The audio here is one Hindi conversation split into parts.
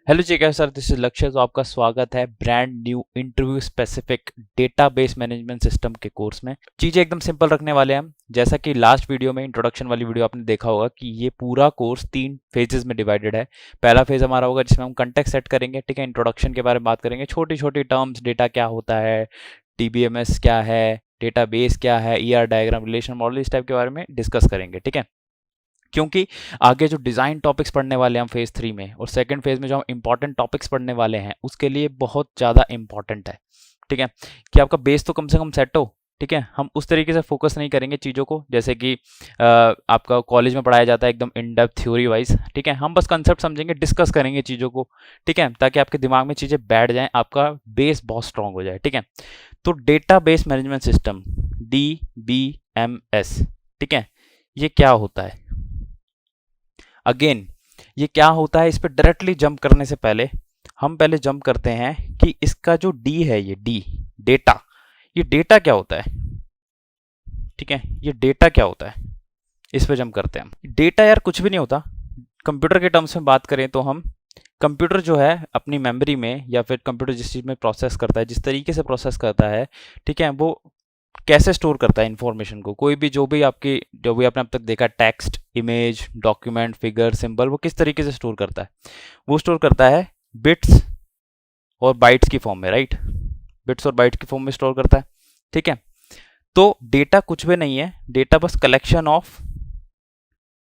हेलो जी, कैसे सर? दिस इज लक्ष्य। तो आपका स्वागत है brand new interview specific database management system के कोर्स में। चीज़ें एकदम सिंपल रखने वाले हैं हम। जैसा कि लास्ट वीडियो में, इंट्रोडक्शन वाली वीडियो आपने देखा होगा कि ये पूरा कोर्स 3 फेजेस में डिवाइडेड है। पहला फेज हमारा होगा जिसमें हम कंटेक्स्ट सेट करेंगे, ठीक है। इंट्रोडक्शन के बारे में बात करेंगे, छोटी छोटी टर्म्स, डेटा क्या होता है, टीबीएमएस क्या है, डेटाबेस क्या है, ईआर डायग्राम, रिलेशन मॉडल, इस टाइप के बारे में डिस्कस करेंगे, ठीक है। क्योंकि आगे जो डिज़ाइन टॉपिक्स पढ़ने वाले हैं हम फेज़ 3 में, और सेकंड फेज़ में जो हम इंपॉर्टेंट टॉपिक्स पढ़ने वाले हैं उसके लिए बहुत ज़्यादा इंपॉर्टेंट है, ठीक है। कि आपका बेस तो कम से कम सेट हो, ठीक है। हम उस तरीके से फोकस नहीं करेंगे चीज़ों को जैसे कि आपका कॉलेज में पढ़ाया जाता है एकदम इन डेप्थ थ्योरी वाइज, ठीक है। हम बस कंसेप्ट समझेंगे, डिस्कस करेंगे चीज़ों को, ठीक है, ताकि आपके दिमाग में चीज़ें बैठ जाएं, आपका बेस बहुत स्ट्रांग हो जाए, ठीक है। तो data base management system, DBMS, ठीक है, ये क्या होता है? अगेन, ये क्या होता है, इस पर डायरेक्टली जंप करने से पहले हम पहले जंप करते हैं कि इसका जो डी है, ये डी डेटा, ये डेटा क्या होता है, ठीक है। ये डेटा क्या होता है, इस पे जंप करते हैं हम। डेटा यार कुछ भी नहीं होता। कंप्यूटर के टर्म्स में बात करें तो हम, कंप्यूटर जो है अपनी मेमोरी में, या फिर कंप्यूटर जिस चीज़ में प्रोसेस करता है, जिस तरीके से प्रोसेस करता है, ठीक है, वो कैसे स्टोर करता है इंफॉर्मेशन को। कोई भी जो भी आपने अब तक देखा, text, image, document, figure, symbol, वो किस तरीके से स्टोर करता है? वो स्टोर करता है बिट्स और बाइट्स की फॉर्म में, राइट। बिट्स और बाइट्स की फॉर्म में स्टोर करता है, ठीक है। तो डेटा कुछ भी नहीं है, data bus collection of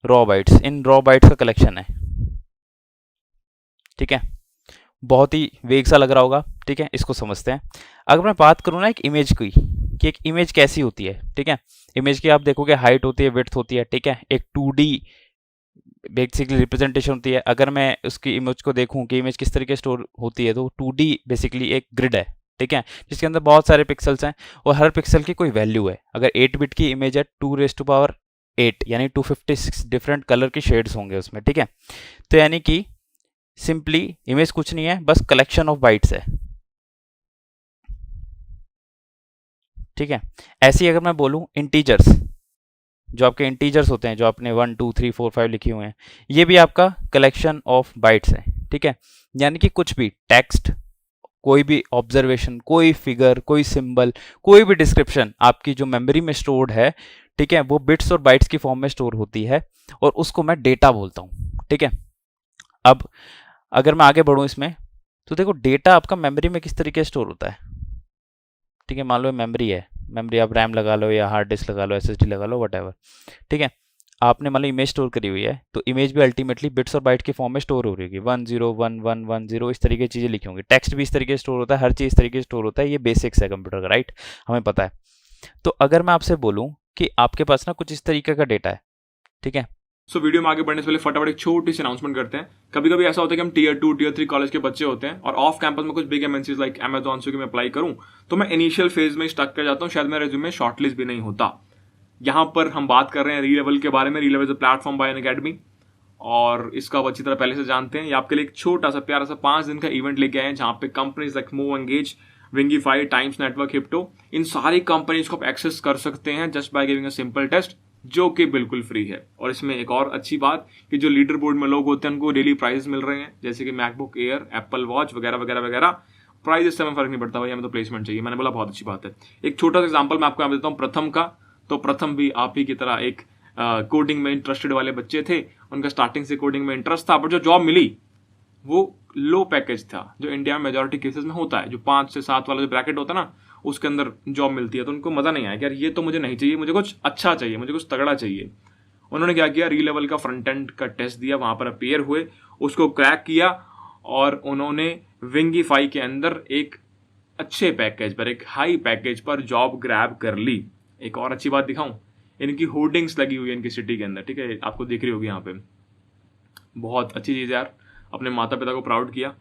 raw bytes, in raw bytes का कलेक्शन है, ठीक है। बहुत ही वेग सा लग रहा होगा, ठीक है, इसको समझते हैं। अगर मैं बात करूँ ना एक इमेज की, कि एक इमेज कैसी होती है, ठीक है। इमेज की आप देखोगे हाइट होती है, विड्थ होती है, ठीक है। एक 2D बेसिकली रिप्रेजेंटेशन होती है। अगर मैं उसकी इमेज को देखूं कि इमेज किस तरीके स्टोर होती है, तो 2D बेसिकली एक ग्रिड है, ठीक है, जिसके अंदर बहुत सारे पिक्सल्स हैं और हर पिक्सल की कोई वैल्यू है। अगर 8 बिट की इमेज है, 2⁸ यानी 256 डिफरेंट कलर की शेड्स होंगे उसमें, ठीक है। तो यानी कि सिंपली इमेज कुछ नहीं है, बस कलेक्शन ऑफ बाइट्स है, ठीक है। ऐसे ही अगर मैं बोलूं इंटीजर्स, जो आपके इंटीजर्स होते हैं, जो आपने 1 2 3 4 5 लिखे हुए हैं, ये भी आपका कलेक्शन ऑफ बाइट्स है, ठीक है। यानी कि कुछ भी टेक्स्ट, कोई भी ऑब्जर्वेशन, कोई फिगर, कोई सिंबल, कोई भी डिस्क्रिप्शन आपकी जो मेमोरी में स्टोर्ड है, ठीक है, वो बिट्स और बाइट्स की फॉर्म में स्टोर होती है, और उसको मैं डेटा बोलता हूँ, ठीक है। अब अगर मैं आगे बढ़ूँ इसमें, तो देखो डेटा आपका मेमोरी में किस तरीके से स्टोर होता है, ठीक है। मान लो मेमोरी है, मेमोरी आप रैम लगा लो या हार्ड डिस्क लगा लो, SSD लगा लो, वट, ठीक है। आपने मान लो इमेज स्टोर करी हुई है, तो इमेज भी अल्टीमेटली बिट्स और बाइट की फॉर्म में स्टोर हो रही होगी, 101110, इस तरीके की चीज़ें लिखी होंगी। टेक्स्ट भी इस तरीके से स्टोर होता है, हर चीज़ इस तरीके से स्टोर होता है। ये बेसिक्स है कंप्यूटर का, राइट, हमें पता है। तो अगर मैं आपसे बोलूँ कि आपके पास ना कुछ इस तरीके का डेटा है, ठीक है। वीडियो में आगे बढ़ने से पहले फटाफट एक छोटी सी अनाउंसमेंट करते हैं। कभी कभी ऐसा होता है कि हम Tier 2 Tier 3 कॉलेज के बच्चे होते हैं और ऑफ कैंपस में कुछ big MNCs like Amazon, Swiggy में अप्लाई करूं, तो मैं इनिशियल फेज में स्टक कर जाता हूं, शायद मेरा रिज्यूमे शॉर्टलिस्ट भी नहीं होता। यहां पर हम बात कर रहे हैं री लेवल के बारे में। Relevel is a platform by Unacademy, और इसका आप अच्छी तरह पहले से जानते हैं। ये आपके लिए एक छोटा सा प्यारा सा 5 दिन का इवेंट लेके आए हैं, जहां पे companies like MoEngage, Wingify, Times Network, Hipto, इन सारी कंपनीज को आप एक्सेस कर सकते हैं just by giving a simple test, जो कि बिल्कुल फ्री है। और इसमें एक और अच्छी बात कि जो लीडर बोर्ड में लोग होते हैं उनको डेली प्राइज मिल रहे हैं, जैसे कि मैकबुक एयर, एप्पल वॉच वगैरह वगैरह वगैरह। प्राइस इससे हमें फर्क नहीं पड़ता भाई, हमें तो प्लेसमेंट चाहिए। मैंने बोला बहुत अच्छी बात है। एक छोटा सा एग्जांपल मैं आपको यहाँ देता हूँ प्रथम का। तो प्रथम भी आप ही की तरह एक कोडिंग में इंटरेस्टेड वाले बच्चे थे। उनका स्टार्टिंग से कोडिंग में इंटरेस्ट था, बट जो जॉब मिली वो लो पैकेज था, जो इंडिया में मेजोरिटी केसेस में होता है। जो 5 से 7 वाला जो ब्रैकेट होता है ना, उसके अंदर जॉब मिलती है। तो उनको मजा नहीं आया कि यार ये तो मुझे नहीं चाहिए, मुझे कुछ अच्छा चाहिए, मुझे कुछ तगड़ा चाहिए। उन्होंने क्या किया, री लेवल का फ्रंट एंड का टेस्ट दिया, वहां पर अपेयर हुए, उसको क्रैक किया, और उन्होंने विंगीफाई के अंदर एक अच्छे पैकेज पर, एक हाई पैकेज पर जॉब ग्रैब कर ली। एक और अच्छी बात दिखाऊं, इनकी होर्डिंग्स लगी हुई है इनकी सिटी के अंदर, ठीक है, आपको दिख रही होगी यहाँ पे। बहुत अच्छी चीज़ है यार, अपने माता पिता को प्राउड किया।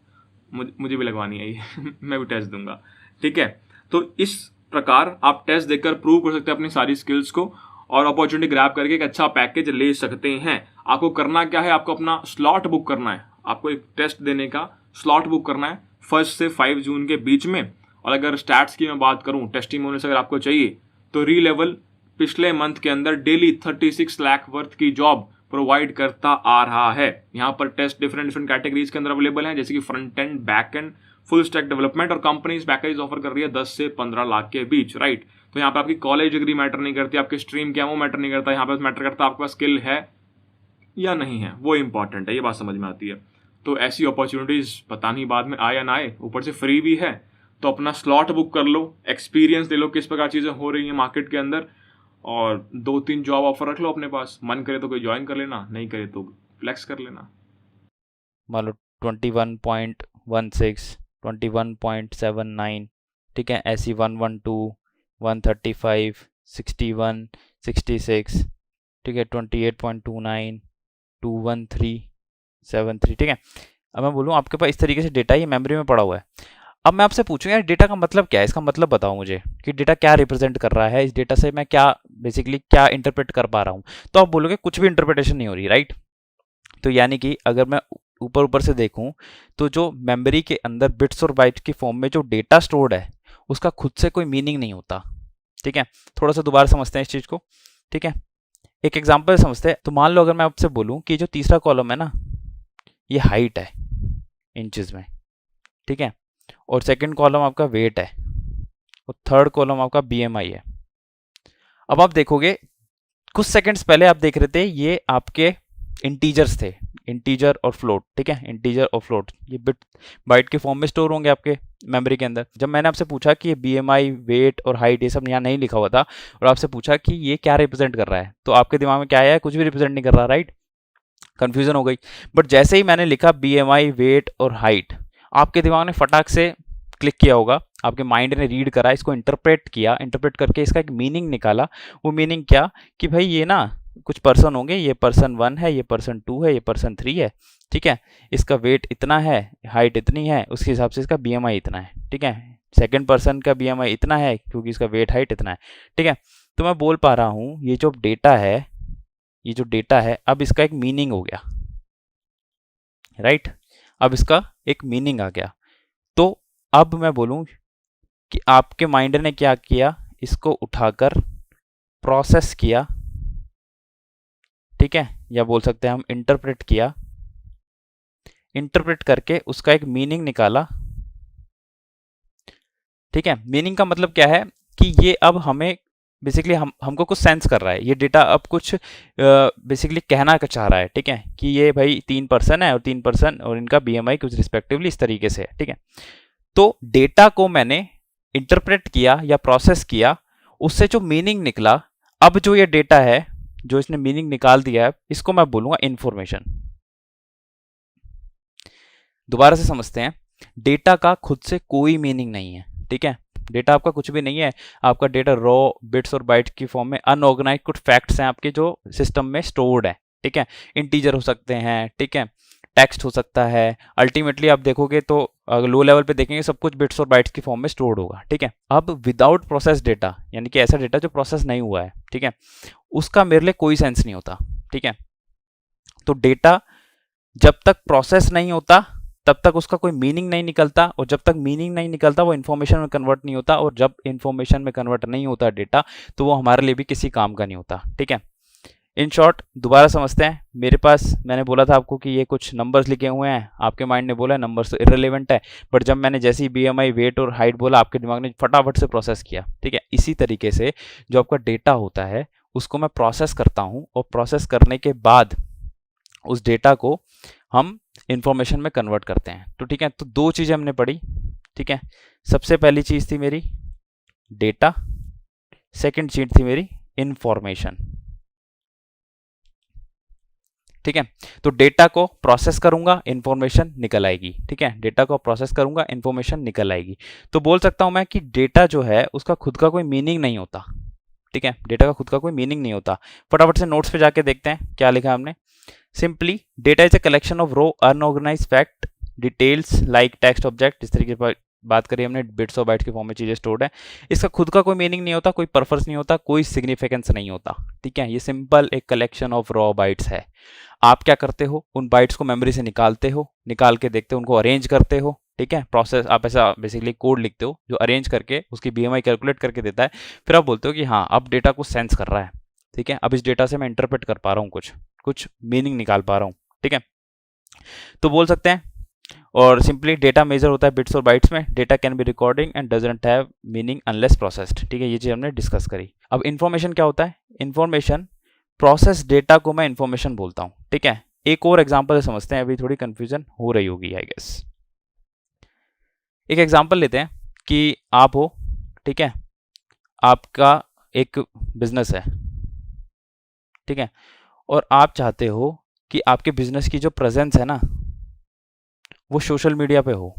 मुझे भी लगवानी है ये मैं भी टेस्ट दूंगा, ठीक है। तो इस प्रकार आप टेस्ट देकर प्रूव कर सकते हैं अपनी सारी स्किल्स को, और अपॉर्चुनिटी ग्रैब करके एक अच्छा पैकेज ले सकते हैं। आपको करना क्या है, आपको अपना स्लॉट बुक करना है। आपको एक टेस्ट देने का स्लॉट बुक करना है 1 से 5 जून के बीच में। और अगर स्टैट्स की मैं बात करूं, टेस्टिमोनियल्स अगर आपको चाहिए, तो री लेवल पिछले मंथ के अंदर डेली 36 लाख वर्थ की जॉब प्रोवाइड करता आ रहा है। यहाँ पर टेस्ट डिफरेंट कैटेगरीज के अंदर अवेलेबल हैं, जैसे कि front end, back and, full stack development, और कंपनी इस पैकेज ऑफर कर रही है 10 से 15 लाख के बीच, राइट। तो यहाँ पे आपकी कॉलेज डिग्री मैटर नहीं करती, आपकी स्ट्रीम क्या वो मैटर नहीं करता, यहाँ पे मैटर करता है आपके पास स्किल है या नहीं है, वो इंपॉर्टेंट है, ये बात समझ में आती है। तो ऐसी अपॉर्चुनिटीज पता नहीं बाद में आए या ना आए, ऊपर से फ्री भी है, तो अपना स्लॉट बुक कर लो, एक्सपीरियंस ले लो किस प्रकार चीज़ें हो रही हैं मार्केट के अंदर, और 2-3 जॉब ऑफर रख लो अपने पास, मन करे तो कोई ज्वाइन कर लेना, नहीं करे तो फ्लेक्स कर लेना। मान लो 21.16, 21.79, ठीक है, ऐसी 112, 135, 61, 66, ठीक है, 28.29, 21373, ठीक है। अब मैं बोलूँ आपके पास इस तरीके से डेटा ये मेमोरी में पड़ा हुआ है। अब मैं आपसे पूछूं यार डेटा का मतलब क्या है, इसका मतलब बताओ मुझे कि डेटा क्या रिप्रेजेंट कर रहा है, इस डेटा से मैं क्या बेसिकली क्या इंटरप्रेट कर पा रहा हूँ। तो आप बोलोगे कुछ भी इंटरप्रिटेशन नहीं हो रही, राइट। तो यानी कि अगर मैं ऊपर से देखूं तो जो मेमोरी के अंदर बिट्स और बाइट्स की फॉर्म में जो डेटा स्टोर्ड है उसका खुद से कोई मीनिंग नहीं होता, ठीक है। थोड़ा सा दोबारा समझते हैं इस चीज को, ठीक है। एक एग्जांपल समझते हैं। तो मान लो अगर मैं आपसे बोलूं कि जो तीसरा कॉलम है ना, ये हाइट है इंचेस में, ठीक है, और सेकंड कॉलम आपका वेट है, और थर्ड कॉलम आपका बीएमआई है। अब आप देखोगे कुछ सेकंड्स पहले आप देख रहे थे ये आपके इंटीजर्स थे, इंटीजर और फ्लोट, ठीक है, इंटीजर और फ्लोट ये बिट बाइट के फॉर्म में स्टोर होंगे आपके मेमोरी के अंदर। जब मैंने आपसे पूछा कि ये बीएमआई, वेट और हाइट ये सब यहाँ नहीं लिखा हुआ था, और आपसे पूछा कि ये क्या रिप्रेजेंट कर रहा है, तो आपके दिमाग में क्या आया है, कुछ भी रिप्रेजेंट नहीं कर रहा, राइट, कंफ्यूजन हो गई। बट जैसे ही मैंने लिखा बीएमआई, वेट और हाइट, आपके दिमाग ने फटाक से क्लिक किया होगा, आपके माइंड ने रीड करा, इसको इंटरप्रेट किया, इंटरप्रेट करके इसका एक मीनिंग निकाला। वो मीनिंग क्या कि भाई ये ना कुछ पर्सन होंगे, ये पर्सन 1 है, ये पर्सन 2 है, ये पर्सन 3 है, ठीक है, इसका वेट इतना है, हाइट इतनी है, उसके हिसाब से इसका बीएमआई इतना है, ठीक है, सेकंड पर्सन का बीएमआई इतना है क्योंकि इसका वेट हाइट इतना है, ठीक है। तो मैं बोल पा रहा हूँ ये जो डेटा है, ये जो डेटा है अब इसका एक मीनिंग हो गया, राइट, अब इसका एक मीनिंग आ गया। तो अब मैं बोलूं कि आपके माइंड ने क्या किया, इसको उठाकर प्रोसेस किया, ठीक है, या बोल सकते हैं हम इंटरप्रेट किया, इंटरप्रेट करके उसका एक मीनिंग निकाला, ठीक है। मीनिंग का मतलब क्या है कि ये अब हमें बेसिकली हमको कुछ सेंस कर रहा है, ये डेटा अब कुछ बेसिकली कहना चाह रहा है, ठीक है, कि ये भाई 3 पर्सन है और 3 पर्सन और इनका बीएमआई कुछ रिस्पेक्टिवली इस तरीके से है, ठीक है। तो डेटा को मैंने इंटरप्रेट किया या प्रोसेस किया, उससे जो मीनिंग निकला, अब जो ये डेटा है जो इसने मीनिंग निकाल दिया है, इसको मैं बोलूंगा इंफॉर्मेशन। दोबारा से समझते हैं, डेटा का खुद से कोई मीनिंग नहीं है, ठीक है, डेटा आपका कुछ भी नहीं है, आपका डेटा रॉ बिट्स और बाइट्स की फॉर्म में अनऑर्गेनाइज्ड कुछ फैक्ट्स हैं आपके जो सिस्टम में स्टोर्ड है, ठीक है, इंटीजर हो सकते हैं, ठीक है, टेक्स्ट हो सकता है, अल्टीमेटली आप देखोगे तो अगर लो लेवल पे देखेंगे सब कुछ बिट्स और बाइट्स की फॉर्म में स्टोर्ड होगा, ठीक है। अब विदाउट प्रोसेस डेटा, यानी कि ऐसा डेटा जो प्रोसेस नहीं हुआ है, ठीक है, उसका मेरे लिए कोई सेंस नहीं होता, ठीक है। तो डेटा जब तक प्रोसेस नहीं होता तब तक उसका कोई मीनिंग नहीं निकलता, और जब तक मीनिंग नहीं निकलता वो इन्फॉर्मेशन में कन्वर्ट नहीं होता, और जब इन्फॉर्मेशन में कन्वर्ट नहीं होता डेटा, तो वो हमारे लिए भी किसी काम का नहीं होता, ठीक है। इन शॉर्ट दोबारा समझते हैं, मेरे पास मैंने बोला था आपको कि ये कुछ नंबर्स लिखे हुए हैं, आपके माइंड ने बोला नंबर्स तो इररिलेवेंट है, बट जब मैंने जैसे ही बीएमआई, वेट और हाइट बोला, आपके दिमाग ने फटाफट से प्रोसेस किया, ठीक है। इसी तरीके से जो आपका डेटा होता है उसको मैं प्रोसेस करता हूँ, और प्रोसेस करने के बाद उस डेटा को हम इंफॉर्मेशन में कन्वर्ट करते हैं। तो ठीक है, तो 2 चीज़ें हमने पढ़ी, ठीक है। सबसे पहली चीज़ थी मेरी डेटा, सेकंड चीज़ थी मेरी इंफॉर्मेशन, ठीक है। तो डेटा को प्रोसेस करूंगा, इंफॉर्मेशन निकल आएगी, ठीक है, डेटा को प्रोसेस करूंगा, इंफॉर्मेशन निकल आएगी। तो बोल सकता हूं मैं कि डेटा जो है उसका खुद का कोई मीनिंग नहीं होता, ठीक है, डेटा का खुद का कोई मीनिंग नहीं होता। फटाफट से नोट्स पे जाके देखते हैं क्या लिखा है हमने। Simply data is a collection of raw unorganised fact details like text object, इस तरीके से बात करी हमने, बिट्स और बाइट्स के फॉर्म में चीजें स्टोर्ड है। इसका खुद का कोई मीनिंग नहीं होता, कोई पर्पस नहीं होता, कोई सिग्निफिकेंस नहीं होता, ठीक है। ये सिंपल एक कलेक्शन ऑफ रॉ बाइट्स है। आप क्या करते हो, उन बाइट्स को मेमोरी से निकालते हो, निकाल के देखते हो, उनको अरेंज करते हो, ठीक है। प्रोसेस आप ऐसा बेसिकली कोड लिखते हो जो अरेंज करके उसकी बीएमआई कैलकुलेट करके देता है, फिर आप बोलते हो कि हाँ अब डेटा को सेंस कर रहा है, ठीक है। अब इस डेटा से मैं इंटरप्रेट कर पा रहा हूँ, कुछ मीनिंग निकाल पा रहा हूँ, ठीक है। तो बोल सकते हैं, और सिंपली डेटा मेजर होता है बिट्स और बाइट्स में। Data can be recording and doesn't have meaning unless processed, ठीक है। ये चीज़ हमने डिस्कस करी। अब इन्फॉर्मेशन क्या होता है? इन्फॉर्मेशन, प्रोसेस डेटा को मैं इन्फॉर्मेशन बोलता हूँ, ठीक है। एक और एग्जांपल समझते हैं, अभी थोड़ी कंफ्यूजन हो रही होगी आई गेस। एक एग्जांपल लेते हैं कि आप हो, ठीक है, आपका एक बिजनेस है, ठीक है, और आप चाहते हो कि आपके बिजनेस की जो प्रेजेंस है ना वो सोशल मीडिया पे हो,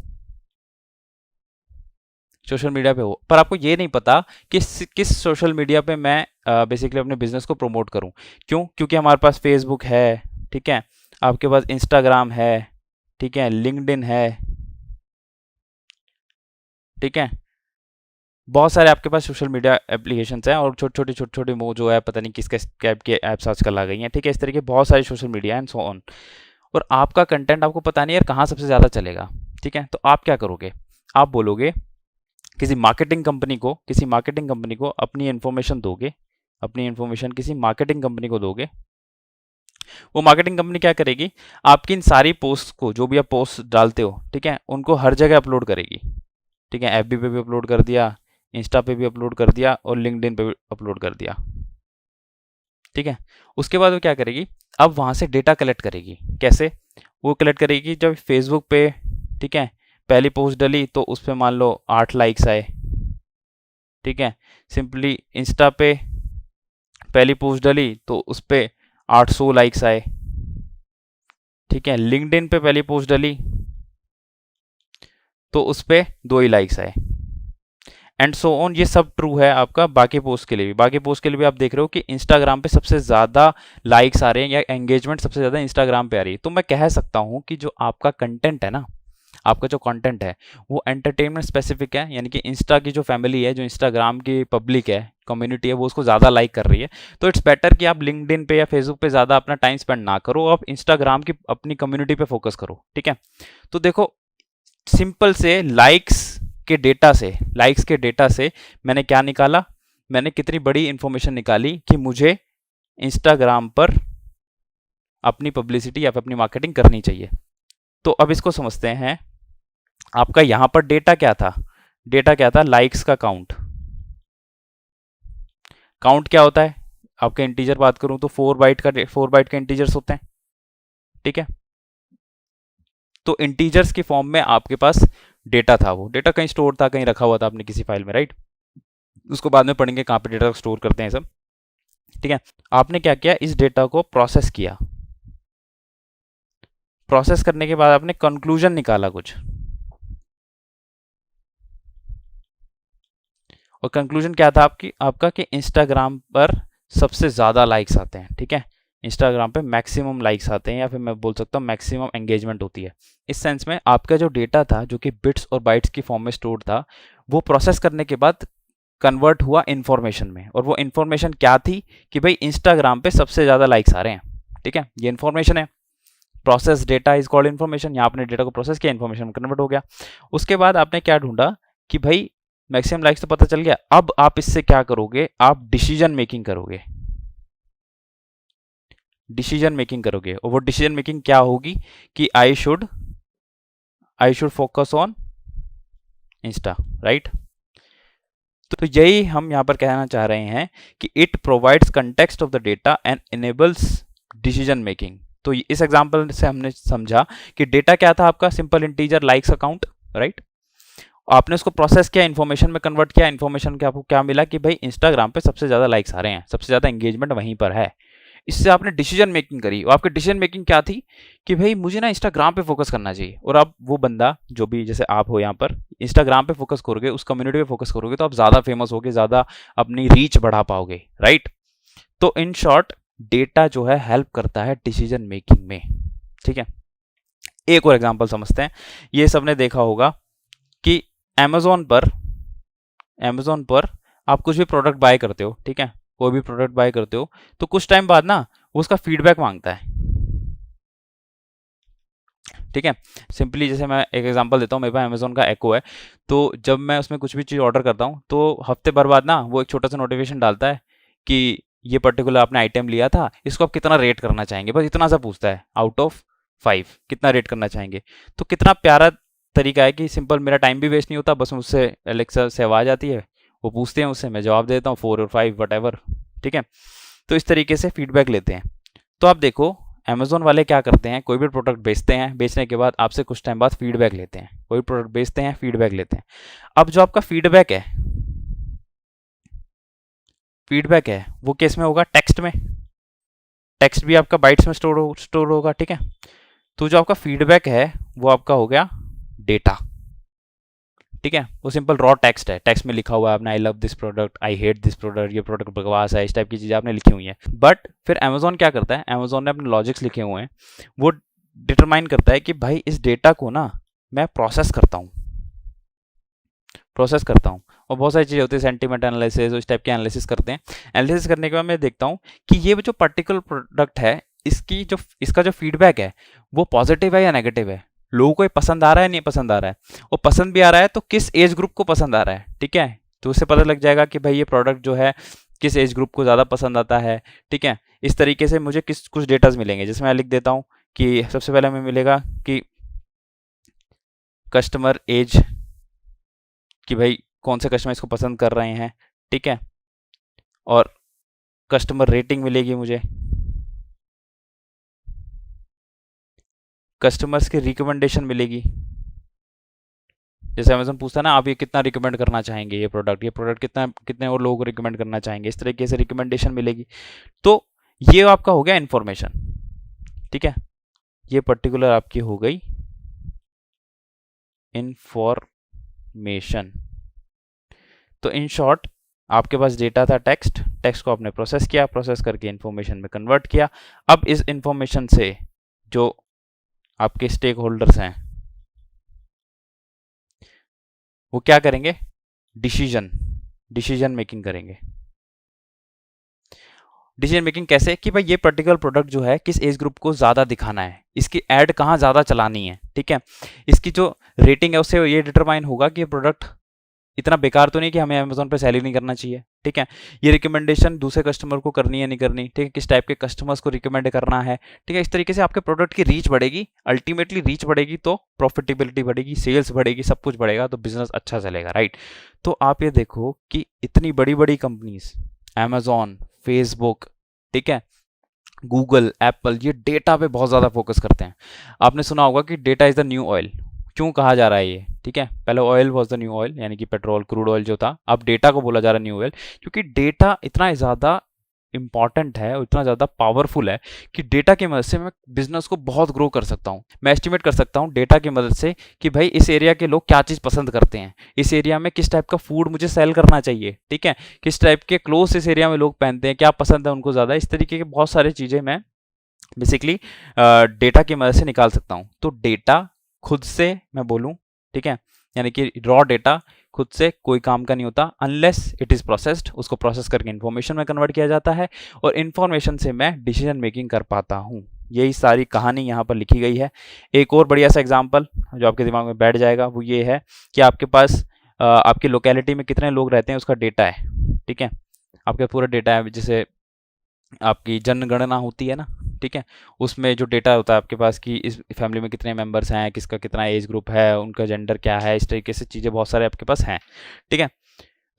पर आपको ये नहीं पता कि किस सोशल मीडिया पे मैं बेसिकली अपने बिजनेस को प्रमोट करूं। क्यों? क्योंकि हमारे पास फेसबुक है, ठीक है, आपके पास इंस्टाग्राम है, ठीक है, लिंक्डइन है, ठीक है, बहुत सारे आपके पास सोशल मीडिया एप्लीकेशंस हैं, और छोटे छोटे वो जो है पता नहीं किस किस टाइप के ऐप्स आजकल आ गई हैं, ठीक है। इस तरीके बहुत सारे social media and so on, और आपका कंटेंट आपको पता नहीं यार कहाँ सबसे ज़्यादा चलेगा, ठीक है। तो आप क्या करोगे? आप बोलोगे किसी मार्केटिंग कंपनी को अपनी इन्फॉर्मेशन दोगे, अपनी इन्फॉर्मेशन किसी मार्केटिंग कंपनी को दोगे। वो मार्केटिंग कंपनी क्या करेगी? आपकी इन सारी पोस्ट को, जो भी आप पोस्ट डालते हो, ठीक है, उनको हर जगह अपलोड करेगी, ठीक है। एफबी पे भी अपलोड कर दिया, इंस्टा पे भी अपलोड कर दिया, और लिंक्डइन पे भी अपलोड कर दिया, ठीक है। उसके बाद वो क्या करेगी? अब वहाँ से डेटा कलेक्ट करेगी। कैसे? वो कलेक्ट करेगी, जब फेसबुक पे, ठीक है, पहली पोस्ट डली तो उस पर मान लो 8 लाइक्स आए, ठीक है। सिंपली इंस्टा पे पहली पोस्ट डली तो उस पर 800 लाइक्स आए, ठीक है। लिंक्डइन पे पहली पोस्ट डली तो उस पर 2 ही लाइक्स आए, एंड सो ऑन। ये सब ट्रू है आपका बाकी पोस्ट के लिए भी। बाकी पोस्ट के लिए भी आप देख रहे हो कि इंस्टाग्राम पे सबसे ज़्यादा लाइक्स आ रहे हैं या एंगेजमेंट सबसे ज़्यादा इंस्टाग्राम पे आ रही है। तो मैं कह सकता हूँ कि जो आपका कंटेंट है ना, आपका जो कंटेंट है वो एंटरटेनमेंट स्पेसिफिक है, यानी कि इंस्टा की जो फैमिली है, जो इंस्टाग्राम की पब्लिक है, कम्युनिटी है, वो उसको ज़्यादा लाइक कर रही है। तो इट्स बेटर कि आप लिंक्डइन पे या फेसबुक पे ज़्यादा अपना टाइम स्पेंड ना करो, आप इंस्टाग्राम की अपनी कम्युनिटी पे फोकस करो, ठीक है। तो देखो, सिंपल से लाइक्स के डेटा से मैंने क्या निकाला? मैंने कितनी बड़ी इंफॉर्मेशन निकाली कि मुझे इंस्टाग्राम पर अपनी पब्लिसिटी या अपनी मार्केटिंग करनी चाहिए। तो अब इसको समझते हैं। आपका यहां पर डेटा क्या था? लाइक्स का काउंट क्या होता है? आपके इंटीजर बात करूं तो 4 बाइट का इंटीजर्स होते हैं, ठीक है। तो इंटीजर्स की फॉर्म में आपके पास डेटा था, वो डेटा कहीं स्टोर था, कहीं रखा हुआ था आपने किसी फाइल में, राइट। उसको बाद में पढ़ेंगे कहाँ पे डेटा स्टोर करते हैं सब, ठीक है। आपने क्या किया? इस डेटा को प्रोसेस किया। प्रोसेस करने के बाद आपने कंक्लूजन निकाला कुछ, और कंक्लूजन क्या था आपका कि इंस्टाग्राम पर सबसे ज़्यादा लाइक्स आते हैं, ठीक है। इंस्टाग्राम पे मैक्सिमम लाइक्स आते हैं, या फिर मैं बोल सकता हूँ मैक्सिमम एंगेजमेंट होती है। इस सेंस में आपका जो डेटा था, जो कि बिट्स और बाइट्स की फॉर्म में स्टोर्ड था, वो प्रोसेस करने के बाद कन्वर्ट हुआ इन्फॉर्मेशन में। और वो इन्फॉर्मेशन क्या थी? कि भाई इंस्टाग्राम पे सबसे ज़्यादा लाइक्स आ रहे हैं, ठीक है। ये इन्फॉर्मेशन है। Process data is called information. यहाँ आपने डेटा को प्रोसेस किया, इन्फॉर्मेशन में कन्वर्ट हो गया। उसके बाद आपने क्या ढूंढा कि भाई मैक्सिमम लाइक्स तो पता चल गया, अब आप इससे क्या करोगे? आप डिसीजन मेकिंग करोगे। और वो डिसीजन मेकिंग क्या होगी? कि I should focus on Insta, right. तो यही हम यहां पर कहना चाह रहे हैं कि it provides context of the data and enables decision making. तो इस एग्जांपल से हमने समझा कि डेटा क्या था आपका? Simple integer likes account, right. आपने उसको प्रोसेस किया, इन्फॉर्मेशन में कन्वर्ट किया। इन्फॉर्मेशन के आपको क्या मिला? कि भाई इंस्टाग्राम पे सबसे ज़्यादा लाइक्स आ रहे हैं, सबसे ज़्यादा एंगेजमेंट वहीं पर है। इससे आपने डिसीजन मेकिंग करी, और आपकी डिसीजन मेकिंग क्या थी? कि भाई मुझे ना इंस्टाग्राम पे फोकस करना चाहिए। और अब वो बंदा जो भी, जैसे आप हो यहाँ पर, इंस्टाग्राम पे फोकस करोगे, उस कम्युनिटी पे फोकस करोगे, तो आप ज़्यादा फेमस होगे, ज़्यादा अपनी रीच बढ़ा पाओगे, राइट। तो इन शॉर्ट, डेटा जो है हेल्प करता है डिसीजन मेकिंग में, ठीक है। एक और एग्जांपल समझते हैं। ये सबने देखा होगा कि Amazon पर आप कुछ भी प्रोडक्ट बाय करते हो, ठीक है, कोई भी प्रोडक्ट बाय करते हो, तो कुछ टाइम बाद ना वो उसका फीडबैक मांगता है, ठीक है। सिंपली जैसे मैं एक एग्जांपल देता हूँ, मेरे पास अमेजोन का एको है, तो जब मैं उसमें कुछ भी चीज़ ऑर्डर करता हूँ तो हफ्ते भर बाद ना वो एक छोटा सा नोटिफिकेशन डालता है कि ये पर्टिकुलर आपने आइटम लिया था, इसको आप कितना रेट करना चाहेंगे, बस इतना सा पूछता है, आउट ऑफ 5 कितना रेट करना चाहेंगे। तो कितना प्यारा तरीका है कि सिंपल, मेरा टाइम भी वेस्ट नहीं होता, बस मुझसे एलेक्सा से आवाज़ आती है, वो पूछते हैं उससे, मैं जवाब देता हूँ 4 और 5 वट। ठीक है, तो इस तरीके से फीडबैक लेते हैं। तो आप देखो अमेजोन वाले क्या करते हैं, कोई भी प्रोडक्ट बेचते हैं, बेचने के बाद आपसे कुछ टाइम बाद फीडबैक लेते हैं, कोई प्रोडक्ट बेचते हैं फीडबैक लेते हैं। अब जो आपका फीडबैक है वो किस में होगा, टेक्स्ट में, टेक्स्ट भी आपका बाइट्स में स्टोर होगा। ठीक है, तो जो आपका फीडबैक है वो आपका हो गया डेटा। ठीक है, वो सिंपल रॉ टेक्स्ट है, टेक्स्ट में लिखा हुआ है आपने, I love this product, I hate this product, ये प्रोडक्ट बकवास है, इस टाइप की चीज़ें आपने लिखी हुई हैं। बट फिर अमेजोन क्या करता है, अमेजोन ने अपने लॉजिक्स लिखे हुए हैं, वो डिटरमाइन करता है कि भाई इस डेटा को ना मैं प्रोसेस करता हूँ, और बहुत सारी चीज़ें होती है, सेंटीमेंट एनालिसिस, उस टाइप के एनालिसिस करते हैं। एनालिसिस करने के बाद मैं देखता हूँ कि ये जो पर्टिकुलर प्रोडक्ट है, इसका जो फीडबैक है वो पॉजिटिव है या नेगेटिव है, लोगों को ये पसंद आ रहा है नहीं पसंद आ रहा है, वो पसंद भी आ रहा है तो किस एज ग्रुप को पसंद आ रहा है। ठीक है, तो उससे पता लग जाएगा कि भाई ये प्रोडक्ट जो है किस एज ग्रुप को ज़्यादा पसंद आता है। ठीक है, इस तरीके से मुझे कुछ डेटाज मिलेंगे, जिसमें मैं लिख देता हूँ कि सबसे पहले हमें मिलेगा कि कस्टमर एज, कि भाई कौन से कस्टमर इसको पसंद कर रहे हैं। ठीक है, और कस्टमर रेटिंग मिलेगी मुझे, कस्टमर्स की रिकमेंडेशन मिलेगी, जैसे अमेजन पूछता है ना आप ये कितना रिकमेंड करना चाहेंगे, ये प्रोडक्ट कितने और लोगों को रिकमेंड करना चाहेंगे, इस तरीके से रिकमेंडेशन मिलेगी। तो ये आपका हो गया इन्फॉर्मेशन। ठीक है, ये पर्टिकुलर आपकी हो गई इंफॉर्मेशन। तो इन शॉर्ट आपके पास डेटा था टेक्स्ट को आपने प्रोसेस किया, प्रोसेस करके इन्फॉर्मेशन में कन्वर्ट किया। अब इस इन्फॉर्मेशन से जो आपके स्टेक होल्डर्स हैं वो क्या करेंगे, डिसीजन मेकिंग करेंगे। डिसीजन मेकिंग कैसे, कि भाई ये पर्टिकुलर प्रोडक्ट जो है किस एज ग्रुप को ज़्यादा दिखाना है, इसकी ऐड कहाँ ज़्यादा चलानी है। ठीक है, इसकी जो रेटिंग है उससे ये डिटरमाइन होगा कि ये प्रोडक्ट इतना बेकार तो नहीं कि हमें अमेजोन पे सेल ही नहीं करना चाहिए। ठीक है, ये रिकमेंडेशन दूसरे कस्टमर को करनी है नहीं करनी, ठीक है, किस टाइप के कस्टमर्स को रिकमेंड करना है। ठीक है, इस तरीके से आपके प्रोडक्ट की रीच बढ़ेगी, अल्टीमेटली रीच बढ़ेगी तो प्रॉफिटेबिलिटी बढ़ेगी, सेल्स बढ़ेगी, सब कुछ बढ़ेगा तो बिजनेस अच्छा चलेगा। राइट, तो आप ये देखो कि इतनी बड़ी बड़ी कंपनीज, अमेजोन, फेसबुक, ठीक है, गूगल, एप्पल, ये डेटा पे बहुत ज़्यादा फोकस करते हैं। आपने सुना होगा कि data is the new oil, क्यों कहा जा रहा है ये। ठीक है, पहले oil was the new oil, यानी कि पेट्रोल, क्रूड ऑयल जो था, अब डेटा को बोला जा रहा है न्यू ऑयल, क्योंकि डेटा इतना ज़्यादा इंपॉर्टेंट है और इतना ज़्यादा पावरफुल है कि डेटा की मदद से मैं बिजनेस को बहुत ग्रो कर सकता हूँ। मैं एस्टिमेट कर सकता हूँ डेटा की मदद से कि भाई इस एरिया के लोग क्या चीज़ पसंद करते हैं, इस एरिया में किस टाइप का फूड मुझे सेल करना चाहिए। ठीक है, किस टाइप के क्लोथ्स इस एरिया में लोग पहनते हैं, क्या पसंद है उनको ज़्यादा, इस तरीके की बहुत सारी चीज़ें मैं बेसिकली डेटा की मदद से निकाल सकता हूँ। तो डेटा खुद से मैं बोलूँ, ठीक है, यानी कि रॉ डेटा खुद से कोई काम का नहीं होता अनलेस इट इज़ प्रोसेस्ड, उसको प्रोसेस करके इन्फॉर्मेशन में कन्वर्ट किया जाता है और इन्फॉर्मेशन से मैं डिसीजन मेकिंग कर पाता हूँ। यही सारी कहानी यहाँ पर लिखी गई है। एक और बढ़िया सा एग्जाम्पल जो आपके दिमाग में बैठ जाएगा वो ये है कि आपके पास आपकी लोकेलिटी में कितने लोग रहते हैं उसका डेटा है। ठीक है, आपका पूरा डेटा है, जैसे आपकी जनगणना होती है ना, ठीक है, उसमें जो डेटा होता है आपके पास कि इस फैमिली में कितने मेंबर्स हैं, किसका कितना एज ग्रुप है, उनका जेंडर क्या है, इस तरीके से चीज़ें बहुत सारे आपके पास हैं। ठीक है,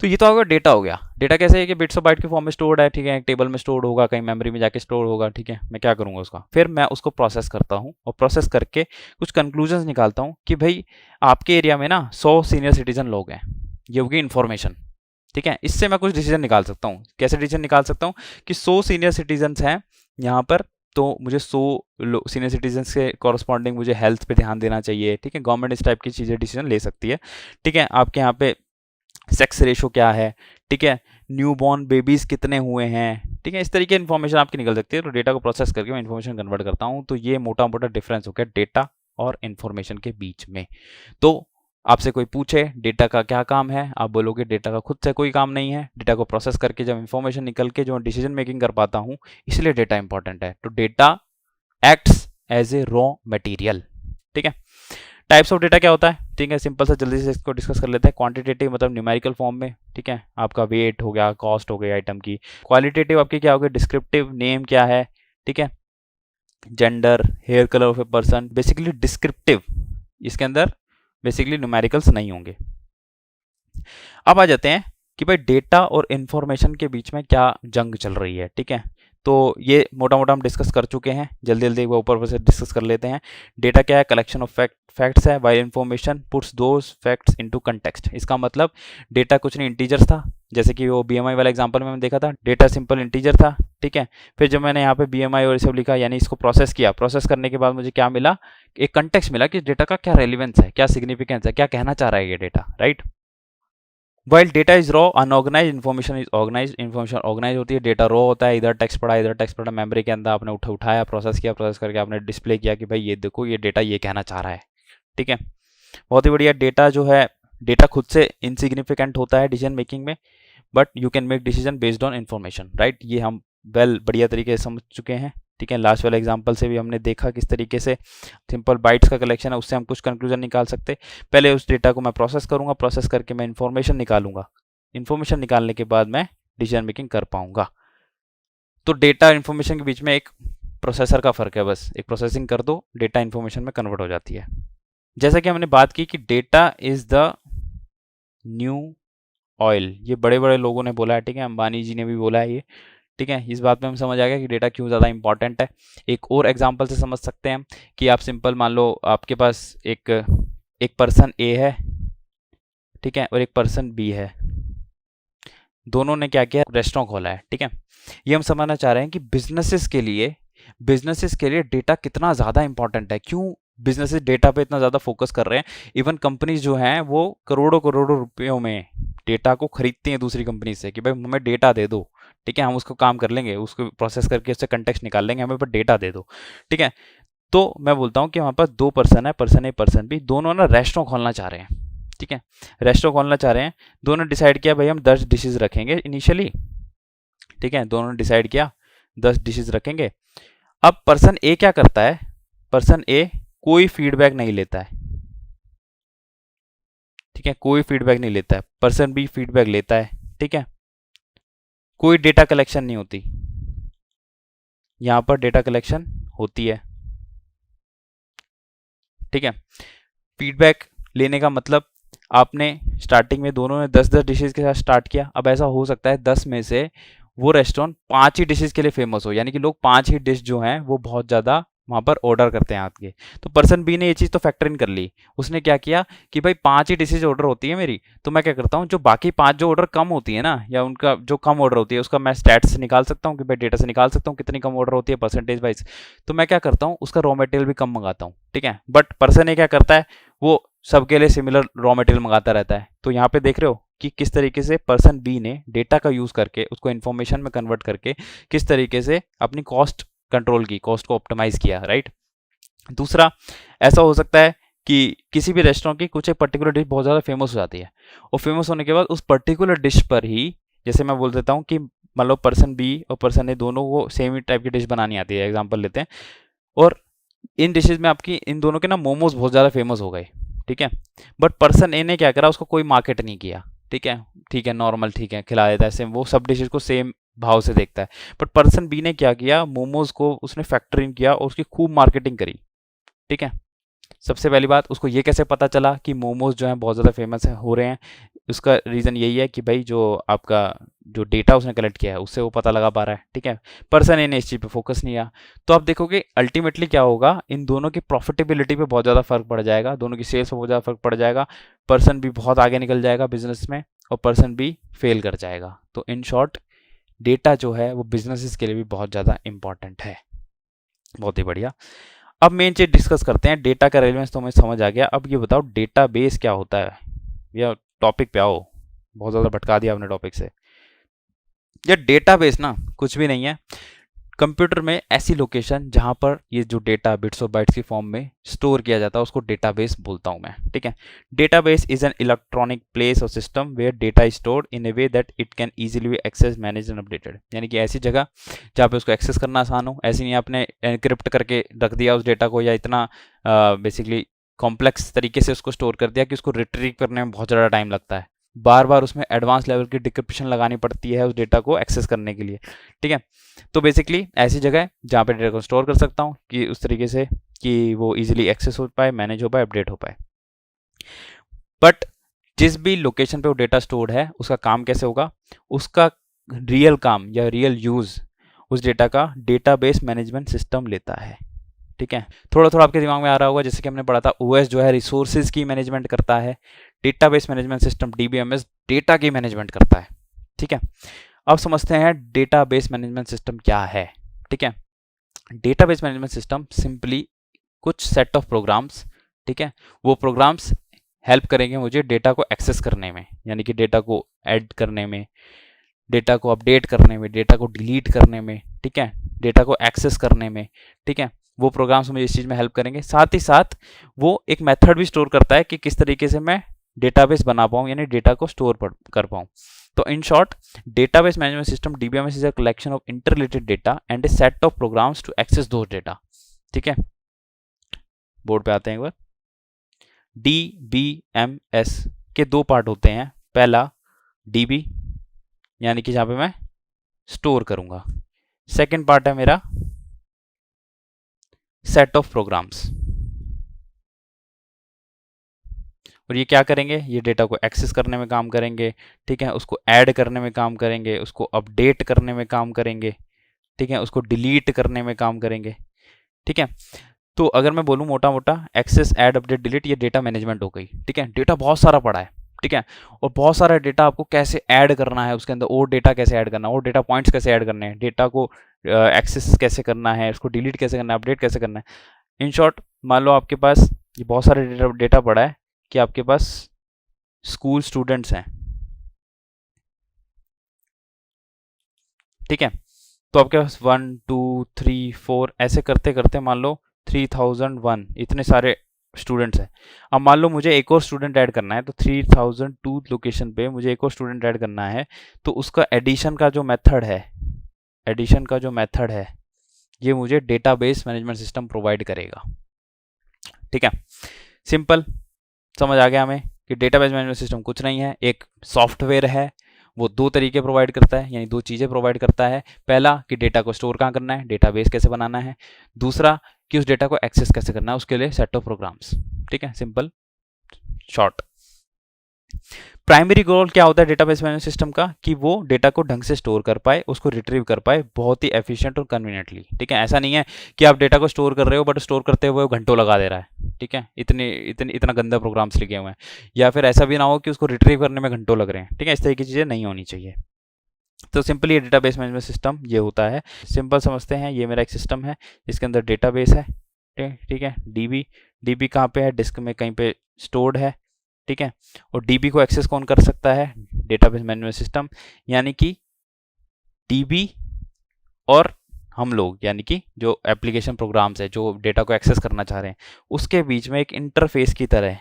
तो ये तो आपका डेटा हो गया। डेटा कैसे है कि बिट्स ऑफ बाइट के फॉर्म में स्टोर्ड है। ठीक है, एक टेबल में स्टोर्ड होगा, कहीं मेमोरी में जाके स्टोर होगा। ठीक है, मैं क्या करूँगा उसका, फिर मैं उसको प्रोसेस करता हूँ और प्रोसेस करके कुछ कंक्लूजन्स निकालता हूँ कि भाई आपके एरिया में ना 100 सीनियर सिटीजन लोग हैं, ये होगी इन्फॉर्मेशन। ठीक है, इससे मैं कुछ डिसीजन निकाल सकता हूँ। कैसे डिसीजन निकाल सकता हूँ कि 100 सीनियर सिटीजन्स हैं यहाँ पर, तो मुझे 100 सीनियर सिटीजन्स के कॉरस्पॉन्डिंग मुझे हेल्थ पे ध्यान देना चाहिए। ठीक है, गवर्नमेंट इस टाइप की चीज़ें डिसीजन ले सकती है। ठीक है, आपके यहाँ पे सेक्स रेशो क्या है, ठीक है, न्यू बॉर्न बेबीज़ कितने हुए हैं। ठीक है, इस तरीके की इन्फॉर्मेशन आपकी निकल सकती है। तो डेटा को प्रोसेस करके मैं इन्फॉर्मेशन कन्वर्ट करता हूँ। तो ये मोटा मोटा डिफरेंस हो गया डेटा और इन्फॉर्मेशन के बीच में। तो आपसे कोई पूछे डेटा का क्या काम है, आप बोलोगे डेटा का खुद से कोई काम नहीं है, डेटा को प्रोसेस करके जब इन्फॉर्मेशन निकल के जो डिसीजन मेकिंग कर पाता हूँ, इसलिए डेटा इंपॉर्टेंट है। तो data acts as a raw material. ठीक है, टाइप्स ऑफ डेटा क्या होता है, ठीक है, सिंपल सा जल्दी से इसको डिस्कस कर लेते हैं। क्वांटिटेटिव मतलब न्यूमेरिकल फॉर्म में, ठीक है, आपका वेट हो गया, कॉस्ट हो गई आइटम की। क्वालिटेटिव आपकी क्या हो गई, डिस्क्रिप्टिव, नेम क्या है, ठीक है, gender, hair colour of a person, basically descriptive, इसके अंदर बेसिकली न्यूमेरिकल्स नहीं होंगे। अब आ जाते हैं कि भाई डेटा और इंफॉर्मेशन के बीच में क्या जंग चल रही है, ठीक है। तो ये मोटा मोटा हम डिस्कस कर चुके हैं, जल्दी जल्दी वो ऊपर से डिस्कस कर लेते हैं। डेटा क्या है, कलेक्शन ऑफ फैक्ट्स है, while information puts those facts into context. इसका मतलब डेटा कुछ नहीं, इंटीजर्स था, जैसे कि वो बीएमआई वाला एग्जांपल में मैंने देखा था, डेटा सिंपल इंटीजर था, ठीक है। फिर जब मैंने यहाँ पे बीएमआई और सब लिखा, यानी इसको प्रोसेस किया, प्रोसेस करने के बाद मुझे क्या मिला, एक कंटेक्स्ट मिला कि डेटा का क्या रेलिवेंस है, क्या सिग्निफिकेंस है, क्या कहना चाह रहा है ये data, right. While data is raw unorganise, information is organise, information organise होती है, डेटा रॉ होता है, इधर टेक्स्ट पड़ा, मेमोरी के अंदर आपने उठाया, प्रोसेस किया, प्रोसेस करके आपने डिस्प्ले किया कि भाई ये देखो ये डेटा ये कहना चाह रहा है, ठीक है। बहुत ही बढ़िया। डेटा जो है, डेटा खुद से इनसिग्निफिकेंट होता है डिसीजन मेकिंग में, but you can make decision based on information, right. ये हम बढ़िया तरीके से समझ चुके हैं, ठीक है। लास्ट वाले एग्जांपल से भी हमने देखा किस तरीके से सिंपल बाइट्स का कलेक्शन है, उससे हम कुछ कंक्लूजन निकाल सकते। पहले उस डेटा को मैं प्रोसेस करूंगा, प्रोसेस करके मैं इन्फॉर्मेशन निकालूंगा, इन्फॉर्मेशन निकालने के बाद मैं डिसीजन मेकिंग कर पाऊंगा। तो डेटा और इन्फॉर्मेशन के बीच में एक प्रोसेसर का फर्क है, बस एक प्रोसेसिंग कर दो, डेटा इन्फॉर्मेशन में कन्वर्ट हो जाती है। जैसा कि हमने बात की कि data is the new oil, ये बड़े बड़े लोगों ने बोला है, ठीक है, अंबानी जी ने भी बोला है ये, ठीक है। इस बात में हम समझ आ गया कि डेटा क्यों ज़्यादा इंपॉर्टेंट है। एक और एग्जांपल से समझ सकते हैं कि आप सिंपल मान लो आपके पास एक पर्सन ए है, ठीक है, और एक पर्सन बी है, दोनों ने क्या किया, रेस्टोरेंट खोला है, ठीक है। ये हम समझना चाह रहे हैं कि बिजनेसेस के लिए डेटा कितना ज़्यादा इंपॉर्टेंट है, क्यों बिजनेसेस डेटा पे इतना ज़्यादा फोकस कर रहे हैं। इवन कंपनीज जो हैं वो करोड़ों करोड़ों रुपयों में डेटा को खरीदती हैं दूसरी कंपनी से कि भाई हमें डेटा दे दो, ठीक है, हम उसको काम कर लेंगे, उसको प्रोसेस करके उससे कंटेक्स्ट निकाल लेंगे, हमें पर डेटा दे दो, ठीक है। तो मैं बोलता हूँ कि हमारे पास दो पर्सन है, पर्सन ए पर्सन बी, दोनों ना रेस्टोरेंट खोलना चाह रहे हैं, ठीक है, रेस्टोरेंट खोलना चाह रहे हैं। दोनों डिसाइड किया भाई हम 10 डिशेज रखेंगे इनिशियली, ठीक है, दोनों ने डिसाइड किया 10 डिशेज रखेंगे। अब पर्सन ए क्या करता है, पर्सन ए कोई फीडबैक नहीं लेता है, ठीक है, कोई फीडबैक नहीं लेता है। पर्सन बी फीडबैक लेता है, ठीक है, कोई डेटा कलेक्शन नहीं होती, यहां पर डेटा कलेक्शन होती है, ठीक है। फीडबैक लेने का मतलब आपने स्टार्टिंग में दोनों ने 10-10 डिशेज के साथ स्टार्ट किया। अब ऐसा हो सकता है 10 में से वो रेस्टोरेंट 5 ही डिशेज के लिए फेमस हो, यानी कि लोग 5 ही डिश जो हैं वो बहुत ज़्यादा वहाँ पर ऑर्डर करते हैं आके। तो पर्सन बी ने ये चीज़ तो फैक्टर इन कर ली, उसने क्या किया कि भाई 5 ही डिशेज ऑर्डर होती है मेरी, तो मैं क्या करता हूँ जो बाकी 5 जो ऑर्डर कम होती है ना, या उनका जो कम ऑर्डर होती है उसका मैं स्टैट्स से निकाल सकता हूँ कि भाई डेटा से निकाल सकता हूँ कितनी कम ऑर्डर होती है परसेंटेज वाइज। तो मैं क्या करता हूँ उसका रॉ मटेरियल भी कम मंगाता हूँ, ठीक है। बट पर्सन ए क्या करता है, वो सबके लिए सिमिलर रॉ मटेरियल मंगाता रहता है। तो यहाँ पे देख रहे हो कि किस तरीके से पर्सन बी ने डेटा का यूज़ करके उसको इन्फॉर्मेशन में कन्वर्ट करके किस तरीके से अपनी कॉस्ट कंट्रोल की, कॉस्ट को ऑप्टिमाइज किया, राइट। दूसरा ऐसा हो सकता है कि किसी भी रेस्टोरेंट की कुछ एक पर्टिकुलर डिश बहुत ज़्यादा फेमस हो जाती है, और फेमस होने के बाद उस पर्टिकुलर डिश पर ही, जैसे मैं बोल देता हूँ कि मान लो पर्सन बी और पर्सन ए दोनों को सेम ही टाइप की डिश बनानी आती है, एग्जाम्पल लेते हैं, और इन डिशेज में आपकी इन दोनों के ना मोमोज बहुत ज़्यादा फेमस हो गए, ठीक है। बट पर्सन ए ने क्या करा, उसको कोई मार्केट नहीं किया, ठीक है नॉर्मल, ठीक है, खिला देता है सेम, वो सब डिशेज को सेम भाव से देखता है। बट पर्सन बी ने क्या किया, मोमोज को उसने फैक्टर इन किया और उसकी खूब मार्केटिंग करी, ठीक है। सबसे पहली बात, उसको ये कैसे पता चला कि मोमोज जो हैं बहुत ज़्यादा फेमस हो रहे हैं, उसका रीज़न यही है कि भाई जो आपका जो डेटा उसने कलेक्ट किया है उससे वो पता लगा पा रहा है, ठीक है। पर्सन ए ने इस चीज़ पे फोकस नहीं किया। तो आप देखोगे अल्टीमेटली क्या होगा, इन दोनों की प्रॉफिटेबिलिटी पे बहुत ज़्यादा फर्क पड़ जाएगा, दोनों की सेल्स पे बहुत ज़्यादा फर्क पड़ जाएगा। पर्सन बी बहुत आगे निकल जाएगा बिजनेस में और पर्सन बी फेल कर जाएगा। तो इन शॉर्ट डेटा जो है वो बिजनेसेस के लिए भी बहुत ज़्यादा इंपॉर्टेंट है। बहुत ही बढ़िया। अब मेन चीज डिस्कस करते हैं, डेटा का रेलेवेंस तो हमें समझ आ गया। अब ये बताओ डेटाबेस क्या होता है, या टॉपिक पे आओ, बहुत ज़्यादा भटका दिया आपने टॉपिक से। ये डेटाबेस ना कुछ भी नहीं है, कंप्यूटर में ऐसी लोकेशन जहां पर ये जो डेटा बिट्स और बाइट्स की फॉर्म में स्टोर किया जाता है उसको डेटाबेस बोलता हूं मैं, ठीक है। Database is an electronic place और system where data is stored in a way that it can easily be access, manage and updated. यानी कि ऐसी जगह जहाँ पे उसको एक्सेस करना आसान हो, ऐसी नहीं आपने एनक्रिप्ट करके रख दिया उस डेटा को, या इतना बेसिकली कॉम्प्लेक्स तरीके से उसको स्टोर कर दिया कि उसको रिट्रीव करने में बहुत ज़्यादा टाइम लगता है, बार बार उसमें एडवांस लेवल की डिक्रिप्शन लगानी पड़ती है उस डेटा को एक्सेस करने के लिए। ठीक है, तो बेसिकली ऐसी जगह है जहाँ पे डेटा को स्टोर कर सकता हूँ कि उस तरीके से कि वो इजीली एक्सेस हो पाए, मैनेज हो पाए, अपडेट हो पाए। बट जिस भी लोकेशन पे वो डेटा स्टोर्ड है उसका काम कैसे होगा, उसका रियल काम या रियल यूज़ उस डेटा का डेटाबेस मैनेजमेंट सिस्टम लेता है। ठीक है, थोड़ा थोड़ा आपके दिमाग में आ रहा होगा, जैसे कि हमने पढ़ा था ओएस जो है रिसोर्सेज की मैनेजमेंट करता है, database management system DBMS data की मैनेजमेंट करता है। ठीक है, अब समझते हैं डेटाबेस मैनेजमेंट सिस्टम क्या है। ठीक है, डेटाबेस मैनेजमेंट सिस्टम सिंपली कुछ सेट ऑफ प्रोग्राम्स, ठीक है, वो प्रोग्राम्स हेल्प करेंगे मुझे डेटा को एक्सेस करने में, यानी कि डेटा को ऐड करने में, डेटा को अपडेट करने में, डेटा को डिलीट करने में, ठीक है, डेटा को एक्सेस करने में। ठीक है, वो प्रोग्राम्स मुझे इस चीज़ में हेल्प करेंगे। साथ ही साथ वो एक मेथड भी स्टोर करता है कि किस तरीके से मैं डेटाबेस बना पाऊँ, यानी डेटा को स्टोर कर पाऊँ। तो in short, database management system DBMS is a collection of interrelated data and a set of programs to access those data. ठीक है, बोर्ड पे आते हैं एक बार। डीबीएमएस के दो पार्ट होते हैं, पहला डीबी यानी कि जहां पे मैं स्टोर करूंगा, सेकंड पार्ट है मेरा सेट ऑफ प्रोग्राम्स। और ये क्या करेंगे, ये डेटा को एक्सेस करने में काम करेंगे। ठीक है, उसको ऐड करने में काम करेंगे, उसको अपडेट करने में काम करेंगे। ठीक है, उसको डिलीट करने में काम करेंगे। ठीक है, तो अगर मैं बोलूँ मोटा मोटा एक्सेस, ऐड, अपडेट, डिलीट, ये डेटा मैनेजमेंट हो गई। ठीक है, डेटा बहुत सारा पड़ा है। ठीक है, और बहुत सारा डेटा आपको कैसे ऐड करना है, उसके अंदर और डेटा कैसे ऐड करना है, और डेटा पॉइंट्स कैसे ऐड करने हैं, डेटा को एक्सेस कैसे करना है, उसको डिलीट कैसे करना है, अपडेट कैसे करना है। इन शॉर्ट, मान लो आपके पास ये बहुत सारे डेटा पड़ा है कि आपके पास स्कूल स्टूडेंट्स हैं। ठीक है, तो आपके पास 1 2 3 4 ऐसे करते करते मान लो 3001 इतने सारे स्टूडेंट्स हैं। अब मान लो मुझे एक और स्टूडेंट ऐड करना है, तो 3002 लोकेशन पे मुझे एक और स्टूडेंट ऐड करना है, तो उसका एडिशन का जो मेथड है, एडिशन का जो मेथड है, ये मुझे डेटाबेस मैनेजमेंट सिस्टम प्रोवाइड करेगा। ठीक है, सिंपल समझ आ गया हमें कि डेटाबेस मैनेजमेंट सिस्टम कुछ नहीं है, एक सॉफ्टवेयर है। वो दो तरीके प्रोवाइड करता है, यानी दो चीज़ें प्रोवाइड करता है। पहला कि डेटा को स्टोर कहाँ करना है, डेटाबेस कैसे बनाना है। दूसरा कि उस डेटा को एक्सेस कैसे करना है, उसके लिए सेट ऑफ प्रोग्राम्स। ठीक है, सिंपल शॉर्ट। प्राइमरी गोल क्या होता है डेटाबेस मैनेजमेंट सिस्टम का, कि वो डेटा को ढंग से स्टोर कर पाए, उसको रिट्रीव कर पाए बहुत ही एफिशिएंट और कन्वीनियंटली। ठीक है, ऐसा नहीं है कि आप डेटा को स्टोर कर रहे हो बट स्टोर करते हुए घंटों लगा दे रहा है। ठीक है, इतना गंदा प्रोग्राम्स लिखे हुए हैं, या फिर ऐसा भी ना हो कि उसको रिट्रीव करने में घंटों लग रहे हैं। ठीक है, इस तरह की चीज़ें नहीं होनी चाहिए। तो सिंपली ये डेटाबेस मैनेजमेंट सिस्टम ये होता है। सिंपल समझते हैं, ये मेरा एक सिस्टम है जिसके अंदर डेटाबेस है। ठीक है, डीबी कहाँ पे है, डिस्क में कहीं पे स्टोर्ड है। ठीक है, और डीबी को एक्सेस कौन कर सकता है, डेटाबेस मैनेजमेंट सिस्टम, यानी कि डीबी और हम लोग, यानी कि जो एप्लीकेशन प्रोग्राम्स है जो डेटा को एक्सेस करना चाह रहे हैं, उसके बीच में एक इंटरफेस की तरह,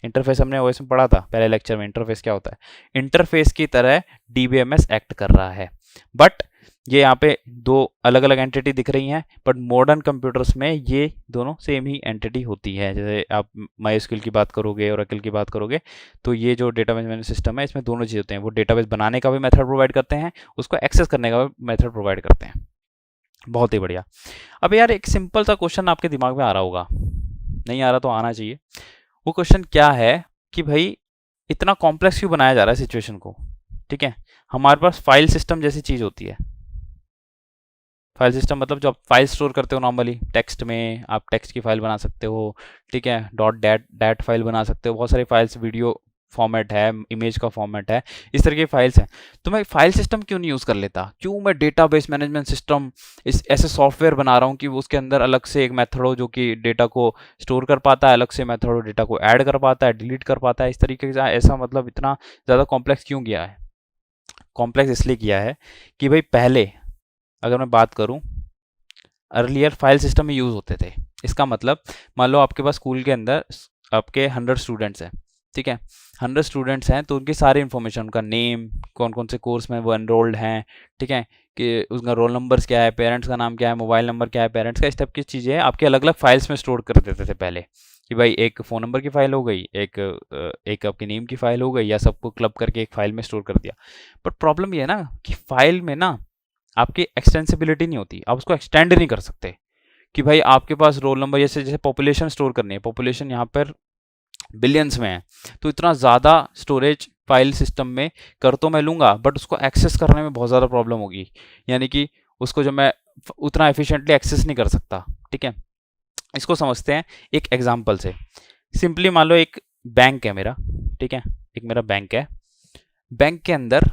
इंटरफेस हमने ओएस में पढ़ा था पहले लेक्चर में, इंटरफेस क्या होता है, इंटरफेस की तरह डीबीएमएस एक्ट कर रहा है। बट ये यहाँ पे दो अलग अलग एंटिटी दिख रही हैं, बट मॉडर्न कंप्यूटर्स में ये दोनों सेम ही एंटिटी होती है। जैसे आप माइस्क्यूएल की बात करोगे, ओरेकल की बात करोगे, तो ये जो डेटाबेस मैनेजमेंट सिस्टम है इसमें दोनों चीज़ होते हैं। वो डेटाबेस बनाने का भी मेथड प्रोवाइड करते हैं, उसको एक्सेस करने का भी मेथड प्रोवाइड करते हैं। बहुत ही बढ़िया। अब यार एक सिंपल सा क्वेश्चन आपके दिमाग में आ रहा होगा, नहीं आ रहा तो आना चाहिए। वो क्वेश्चन क्या है कि भाई इतना कॉम्प्लेक्स क्यों बनाया जा रहा है सिचुएशन को। ठीक है, हमारे पास फाइल सिस्टम जैसी चीज़ होती है। फाइल सिस्टम मतलब जो आप फाइल स्टोर करते हो नॉर्मली टेक्स्ट में, आप टेक्स्ट की फाइल बना सकते हो। ठीक है, डॉट फाइल बना सकते हो, बहुत सारी फाइल्स, वीडियो फॉर्मेट है, इमेज का फॉर्मेट है, इस तरह की फाइल्स हैं। तो मैं फाइल सिस्टम क्यों नहीं यूज़ कर लेता, क्यों मैं डेटाबेस मैनेजमेंट सिस्टम इस ऐसे सॉफ्टवेयर बना रहा हूँ कि उसके अंदर अलग से एक मेथड हो जो कि डेटा को स्टोर कर पाता है, अलग से मेथड हो डेटा को ऐड कर पाता है, डिलीट कर पाता है, इस तरीके से। ऐसा मतलब इतना ज़्यादा कॉम्प्लेक्स क्यों किया है? कॉम्प्लेक्स इसलिए किया है कि भाई पहले अगर मैं बात करूं, अर्लियर फाइल सिस्टम में यूज़ होते थे। इसका मतलब मान लो आपके पास स्कूल के अंदर आपके 100 स्टूडेंट्स हैं। ठीक है, 100 स्टूडेंट्स हैं तो उनकी सारी इन्फॉर्मेशन, उनका नेम, कौन कौन से कोर्स में वो एनरोल्ड हैं, ठीक है, कि उसका रोल नंबर्स क्या है, पेरेंट्स का नाम क्या है, मोबाइल नंबर क्या है पेरेंट्स का, इस टाइप की चीज़ें आपके अलग अलग फाइल्स में स्टोर कर देते थे पहले। कि भाई एक फ़ोन नंबर की फ़ाइल हो गई, एक आपके नेम की फ़ाइल हो गई, या सबको क्लब करके एक फ़ाइल में स्टोर कर दिया। बट प्रॉब्लम ये है ना कि फ़ाइल में ना आपकी एक्सटेंसिबिलिटी नहीं होती, आप उसको एक्सटेंड नहीं कर सकते कि भाई आपके पास रोल नंबर, जैसे जैसे पॉपुलेशन स्टोर करनी है, पॉपुलेशन यहाँ पर बिलियंस में है, तो इतना ज़्यादा स्टोरेज फाइल सिस्टम में कर तो मैं लूँगा, बट उसको एक्सेस करने में बहुत ज़्यादा प्रॉब्लम होगी, यानी कि उसको जो मैं उतना एफिशिएंटली एक्सेस नहीं कर सकता। ठीक है, इसको समझते हैं एक एग्जांपल से। सिंपली मान लो एक बैंक है मेरा, ठीक है, एक मेरा बैंक है। बैंक के अंदर,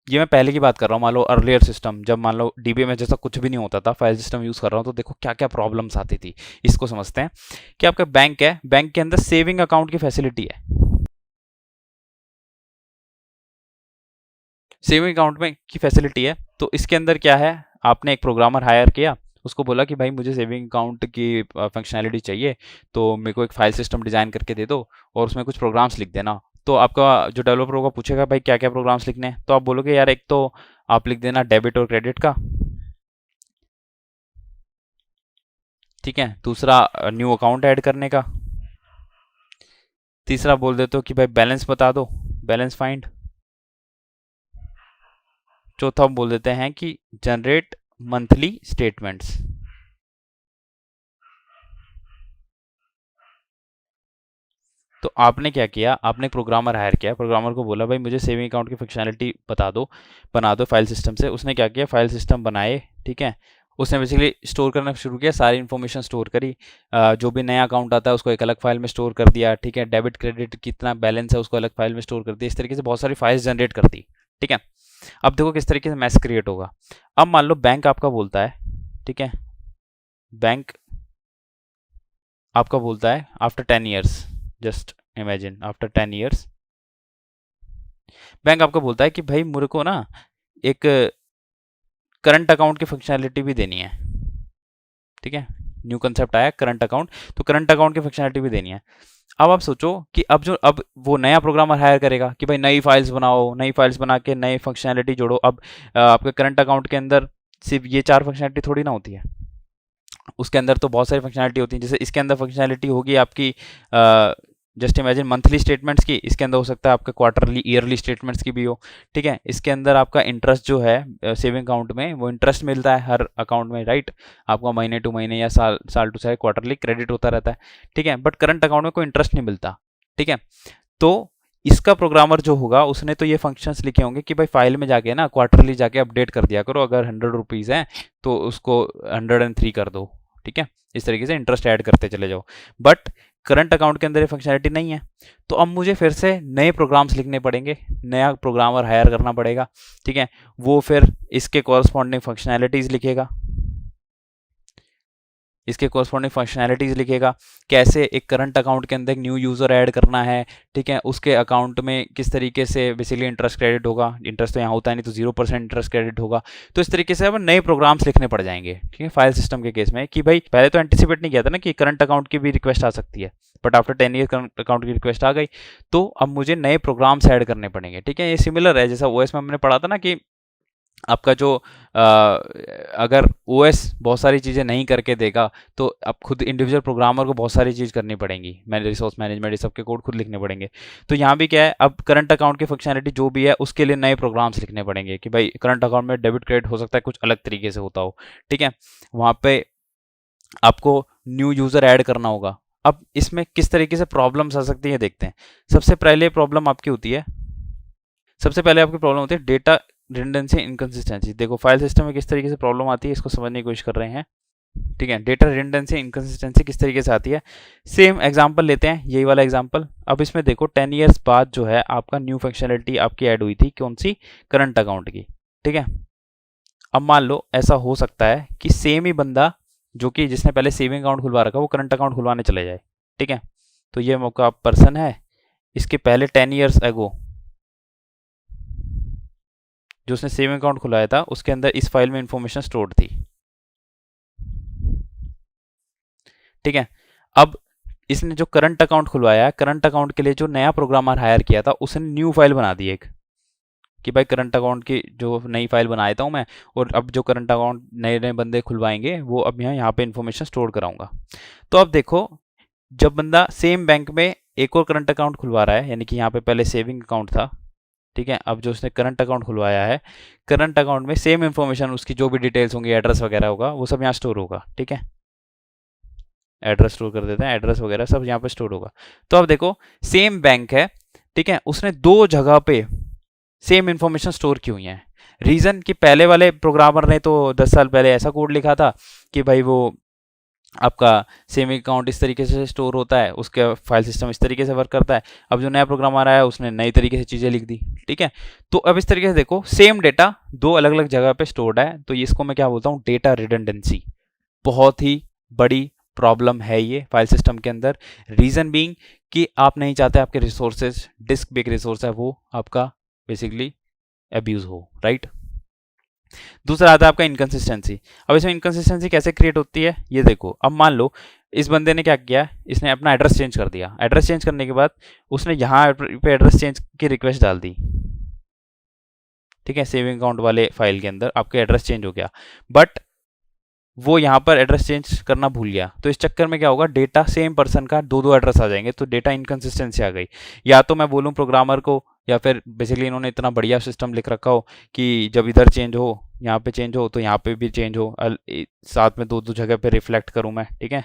ये मैं पहले की बात कर रहा हूँ, मान लो अर्लियर सिस्टम, जब मान लो डीबीएमएस जैसा कुछ भी नहीं होता था, फाइल सिस्टम यूज़ कर रहा हूँ, तो देखो क्या क्या प्रॉब्लम्स आती थी। इसको समझते हैं कि आपका बैंक है, बैंक के अंदर सेविंग अकाउंट की फैसिलिटी है। सेविंग अकाउंट में की फैसिलिटी है, तो इसके अंदर क्या है, आपने एक प्रोग्रामर हायर किया, उसको बोला कि भाई मुझे सेविंग अकाउंट की फंक्शनैलिटी चाहिए, तो मेरे को एक फाइल सिस्टम डिज़ाइन करके दे दो और उसमें कुछ प्रोग्राम्स लिख देना। तो आपका जो डेवलपर होगा पूछेगा भाई क्या क्या प्रोग्राम्स लिखने हैं, तो आप बोलोगे यार एक तो आप लिख देना डेबिट और क्रेडिट का, ठीक है, दूसरा न्यू अकाउंट ऐड करने का, तीसरा बोल देते हो कि भाई बैलेंस बता दो, बैलेंस फाइंड, चौथा हम बोल देते हैं कि जनरेट मंथली स्टेटमेंट्स। तो आपने क्या किया, आपने एक प्रोग्रामर हायर किया, प्रोग्रामर को बोला भाई मुझे सेविंग अकाउंट की फंक्शनैलिटी बता दो, बना दो फाइल सिस्टम से। उसने क्या किया, फाइल सिस्टम बनाए, ठीक है, उसने बेसिकली स्टोर करना शुरू किया, सारी इन्फॉर्मेशन स्टोर करी, जो भी नया अकाउंट आता है उसको एक अलग फाइल में स्टोर कर दिया, ठीक है, डेबिट क्रेडिट कितना बैलेंस है उसको अलग फाइल में स्टोर कर दिया, इस तरीके से बहुत सारी फाइल्स जनरेट कर दी। ठीक है, अब देखो किस तरीके से मैस क्रिएट होगा। अब मान लो बैंक आपका बोलता है, ठीक है, बैंक आपका बोलता है after 10 years, just imagine after 10 years, bank आपका बोलता है कि भाई मेरे को ना एक करंट अकाउंट की फंक्शनैलिटी भी देनी है। ठीक है, न्यू कंसेप्ट आया करंट अकाउंट, तो करंट अकाउंट की फंक्शनैलिटी भी देनी है। अब आप सोचो कि अब वो नया प्रोग्रामर हायर करेगा कि भाई नई फाइल्स बनाओ, नई फाइल्स बना के नई फंक्शनैलिटी जोड़ो। अब आपके करंट अकाउंट के अंदर सिर्फ ये 4 फंक्शनैलिटी थोड़ी ना होती है, उसके अंदर तो बहुत सारी फंक्शनैलिटी होती है। जैसे इसके अंदर फंक्शनैलिटी होगी आपकी जस्ट इमेजिन मंथली स्टेटमेंट्स की, इसके अंदर हो सकता है आपका क्वार्टरली ईयरली स्टेटमेंट्स की भी हो। ठीक है, इसके अंदर आपका इंटरेस्ट जो है सेविंग अकाउंट में, वो इंटरेस्ट मिलता है हर अकाउंट में, राइट, आपका महीने टू महीने या साल टू साल क्वार्टरली क्रेडिट होता रहता है। ठीक है, बट करंट अकाउंट में कोई इंटरेस्ट नहीं मिलता। ठीक है, तो इसका प्रोग्रामर जो होगा उसने तो ये फंक्शंस लिखे होंगे कि भाई फाइल में जाके ना क्वार्टरली जाके अपडेट कर दिया करो, अगर 100 रुपीज़ है तो उसको 103 कर दो। ठीक है, इस तरीके से इंटरेस्ट ऐड करते चले जाओ। बट करंट अकाउंट के अंदर ये फंक्शनैलिटी नहीं है, तो अब मुझे फिर से नए प्रोग्राम्स लिखने पड़ेंगे, नया प्रोग्रामर हायर करना पड़ेगा। ठीक है, वो फिर इसके कॉरस्पॉन्डिंग फंक्शनैलिटीज़ लिखेगा, इसके कॉरस्पॉन्डिंग फंक्शनैलिटीज़ लिखेगा, कैसे एक करंट अकाउंट के अंदर एक न्यू यूज़र ऐड करना है। ठीक है, उसके अकाउंट में किस तरीके से बेसिकली इंटरेस्ट क्रेडिट होगा, इंटरेस्ट तो यहाँ होता है नहीं, तो 0% इंटरेस्ट क्रेडिट होगा। तो इस तरीके से अब नए प्रोग्राम्स लिखने पड़ जाएंगे। ठीक है, फाइल सिस्टम के केस में कि भाई पहले तो एंटिसिपेट नहीं किया था ना कि करंट अकाउंट की भी रिक्वेस्ट आ सकती है, but after 10 year current account की रिक्वेस्ट आ गई, तो अब मुझे नए प्रोग्राम्स ऐड करने पड़ेंगे। ठीक है, ये सिमिलर है जैसा ओएस में हमने पढ़ा था ना कि आपका जो अगर ओएस बहुत सारी चीज़ें नहीं करके देगा, तो अब खुद इंडिविजुअल प्रोग्रामर को बहुत सारी चीज़ करनी पड़ेंगी, मैंने रिसोर्स मैनेजमेंट ये सबके कोड खुद लिखने पड़ेंगे। तो यहाँ भी क्या है, अब करंट अकाउंट की फंक्शनैलिटी जो भी है उसके लिए नए प्रोग्राम्स लिखने पड़ेंगे कि भाई करंट अकाउंट में डेबिट क्रेडिट हो सकता है कुछ अलग तरीके से होता हो। ठीक है, वहाँ पे आपको न्यू यूज़र ऐड करना होगा। अब इसमें किस तरीके से प्रॉब्लम्स आ सकती है देखते हैं। सबसे पहले प्रॉब्लम आपकी होती है, सबसे पहले आपकी प्रॉब्लम होती है डेटा रिडंडेंसी इनकंसिस्टेंसी। देखो फाइल सिस्टम में किस तरीके से प्रॉब्लम आती है, इसको समझने की कोशिश कर रहे हैं। ठीक है, डेटा रिडंडेंसी इनकंसिस्टेंसी किस तरीके से आती है, सेम एग्जांपल लेते हैं, यही वाला एग्जांपल। अब इसमें देखो 10 ईयर्स बाद जो है आपका न्यू फंक्शनैलिटी आपकी ऐड हुई थी, कौन सी, करंट अकाउंट की। ठीक है, अब मान लो ऐसा हो सकता है कि सेम ही बंदा जो कि जिसने पहले सेविंग अकाउंट खुलवा रखा वो करंट अकाउंट खुलवाने चले जाए। ठीक है, तो ये मौका पर्सन है, इसके पहले 10 ईयर्स एगो जो उसने सेविंग अकाउंट खुलाया था उसके अंदर इस फाइल में इंफॉर्मेशन स्टोर्ड थी। ठीक है, अब इसने जो करंट अकाउंट खुलवाया है, करंट अकाउंट के लिए जो नया प्रोग्रामर हायर किया था उसने न्यू फाइल बना दी एक कि भाई करंट अकाउंट की जो नई फाइल बनाया था मैं, और अब जो करंट अकाउंट नए नए बंदे खुलवाएंगे वो अब यहाँ पे इंफॉर्मेशन स्टोर कराऊंगा। तो अब देखो जब बंदा सेम बैंक में एक और करंट अकाउंट खुलवा रहा है, यानी कि यहाँ पे पहले सेविंग अकाउंट था, ठीक है, अब जो उसने करंट अकाउंट खुलवाया है, करंट अकाउंट में सेम इन्फॉर्मेशन, उसकी जो भी डिटेल्स होंगी, एड्रेस वगैरह होगा, वो सब यहाँ स्टोर होगा, ठीक है, एड्रेस स्टोर कर देते हैं, एड्रेस वगैरह सब यहाँ पे स्टोर होगा। तो अब देखो सेम बैंक है, ठीक है, उसने दो जगह पे सेम इन्फॉर्मेशन स्टोर की हुई है। रीजन कि पहले वाले प्रोग्रामर ने तो 10 साल पहले ऐसा कोड लिखा था कि भाई वो आपका सेविंग अकाउंट इस तरीके से स्टोर होता है, उसका फाइल सिस्टम इस तरीके से वर्क करता है। अब जो नया प्रोग्राम आ रहा है उसने नई तरीके से चीज़ें लिख दी, ठीक है। तो अब इस तरीके से देखो सेम डेटा दो अलग अलग जगह पे स्टोर्ड है, तो इसको मैं क्या बोलता हूँ, डेटा रिडंडेंसी। बहुत ही बड़ी प्रॉब्लम है ये फाइल सिस्टम के अंदर। रीज़न बीइंग कि आप नहीं चाहते आपके रिसोर्सेज, डिस्क पे एक रिसोर्स है वो आपका बेसिकली अब्यूज हो, राइट। दूसरा आता है आपका इनकंसिस्टेंसी। अब इसमें इनकंसिस्टेंसी कैसे क्रिएट होती है, ये देखो। अब मान लो इस बंदे ने क्या किया, इसने अपना एड्रेस चेंज कर दिया। एड्रेस चेंज करने के बाद उसने यहाँ पे एड्रेस चेंज की रिक्वेस्ट डाल दी, ठीक है, सेविंग अकाउंट वाले फाइल के अंदर आपका एड्रेस चेंज हो गया, बट वो यहाँ पर एड्रेस चेंज करना भूल गया। तो इस चक्कर में क्या होगा, डेटा सेम पर्सन का दो दो एड्रेस आ जाएंगे, तो डेटा इनकंसिस्टेंसी आ गई। या तो मैं बोलूँ प्रोग्रामर को, या फिर बेसिकली इन्होंने इतना बढ़िया सिस्टम लिख रखा हो कि जब इधर चेंज हो, यहाँ पे चेंज हो, तो यहाँ पे भी चेंज हो, साथ में दो दो जगह पे रिफ्लेक्ट करूँ मैं, ठीक है,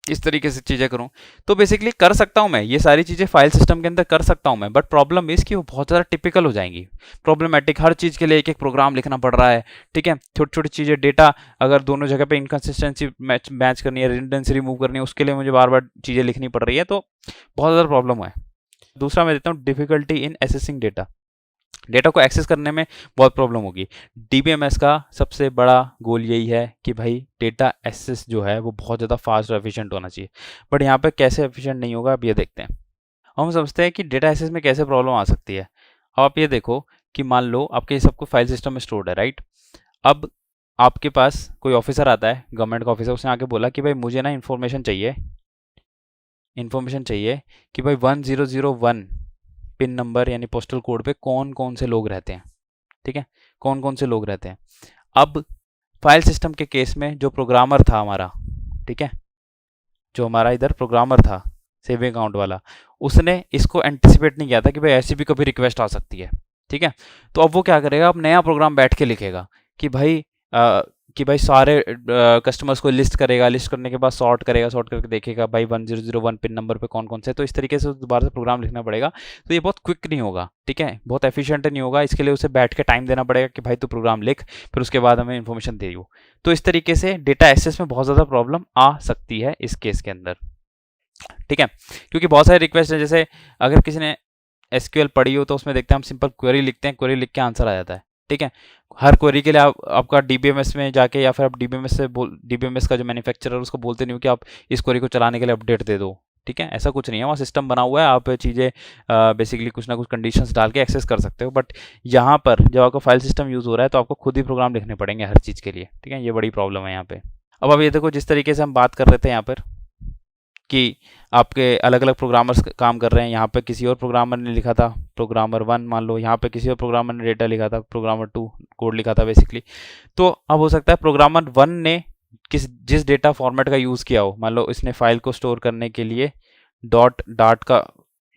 इस तरीके से चीज़ें करूँ। तो बेसिकली कर सकता हूँ मैं ये सारी चीज़ें फाइल सिस्टम के अंदर कर सकता हूँ मैं, बट प्रॉब्लम इस कि वो बहुत ज़्यादा टिपिकल हो जाएंगी, प्रॉब्लमेटिक। हर चीज़ के लिए एक एक प्रोग्राम लिखना पड़ रहा है, ठीक है। छोटी छोटी चीज़ें, डेटा अगर दोनों जगह पे इनकन्सिस्टेंसी मैच करनी है, रिडंडेंसी रिमूव करनी है, उसके लिए मुझे बार बार चीज़ें लिखनी पड़ रही है, तो बहुत ज़्यादा प्रॉब्लम है। दूसरा मैं देता हूँ difficulty in assessing data. Data को एक्सेस करने में बहुत प्रॉब्लम होगी। डीबीएमएस का सबसे बड़ा गोल यही है कि भाई डेटा एक्सेस जो है वो बहुत ज़्यादा फास्ट और एफिशिएंट होना चाहिए, बट यहाँ पे कैसे एफिशिएंट नहीं होगा, अब ये देखते हैं। हम समझते हैं कि डेटा एक्सेस में कैसे प्रॉब्लम आ सकती है। अब आप ये देखो कि मान लो आपके सब कुछ फाइल सिस्टम में स्टोर्ड है, राइट। अब आपके पास कोई ऑफिसर आता है, गवर्नमेंट का ऑफिसर, उसने आके बोला कि भाई मुझे ना इन्फॉर्मेशन चाहिए कि भाई 1001 पिन नंबर यानी पोस्टल कोड पे कौन कौन से लोग रहते हैं, ठीक है, कौन कौन से लोग रहते हैं। अब फाइल सिस्टम के केस में जो प्रोग्रामर था हमारा, ठीक है, जो हमारा इधर प्रोग्रामर था सेविंग अकाउंट वाला, उसने इसको एंटिसिपेट नहीं किया था कि भाई ऐसी भी कभी रिक्वेस्ट आ सकती है, ठीक है। तो अब वो क्या करेगा, अब नया प्रोग्राम बैठ के लिखेगा कि भाई सारे कस्टमर्स को लिस्ट करेगा, लिस्ट करने के बाद सॉर्ट करेगा, सॉर्ट करके देखेगा भाई 1001 पिन नंबर पे कौन कौन से। तो इस तरीके से दोबारा से प्रोग्राम लिखना पड़ेगा, तो ये बहुत क्विक नहीं होगा, ठीक है, बहुत एफिशिएंट नहीं होगा। इसके लिए उसे बैठ के टाइम देना पड़ेगा कि भाई तू प्रोग्राम लिख, फिर उसके बाद हमें इन्फॉर्मेशन दे दो। तो इस तरीके से डेटा एक्सेस में बहुत ज़्यादा प्रॉब्लम आ सकती है इस केस के अंदर, ठीक है, क्योंकि बहुत सारे रिक्वेस्ट है। जैसे अगर किसी ने एसक्यूएल पढ़ी हो तो उसमें देखते हैं हम सिंपल क्वेरी लिखते हैं, क्वेरी लिख के आंसर आ जाता है, ठीक है। हर क्वेरी के लिए आपका डीबीएमएस में जाके, या फिर आप डीबीएमएस का जो मैन्युफैक्चरर उसको बोलते नहीं हो कि आप इस क्वेरी को चलाने के लिए अपडेट दे दो, ठीक है, ऐसा कुछ नहीं है। वहाँ सिस्टम बना हुआ है, आप चीज़ें बेसिकली कुछ ना कुछ कंडीशंस डाल के एक्सेस कर सकते हो। बट यहाँ पर जब आपका फाइल सिस्टम यूज़ हो रहा है तो आपको खुद ही प्रोग्राम लिखने पड़ेंगे हर चीज़ के लिए, ठीक है, ये बड़ी प्रॉब्लम है यहाँ पे। अब ये देखो, जिस तरीके से हम बात कर रहे थे यहाँ पर कि आपके अलग अलग प्रोग्रामर्स काम कर रहे हैं, यहाँ पे किसी और प्रोग्रामर ने लिखा था प्रोग्रामर 1 मान लो, यहाँ पे किसी और प्रोग्रामर ने डेटा लिखा था प्रोग्रामर 2 कोड लिखा था बेसिकली। तो अब हो सकता है प्रोग्रामर 1 ने जिस डेटा फॉर्मेट का यूज़ किया हो, मान लो इसने फाइल को स्टोर करने के लिए डाट का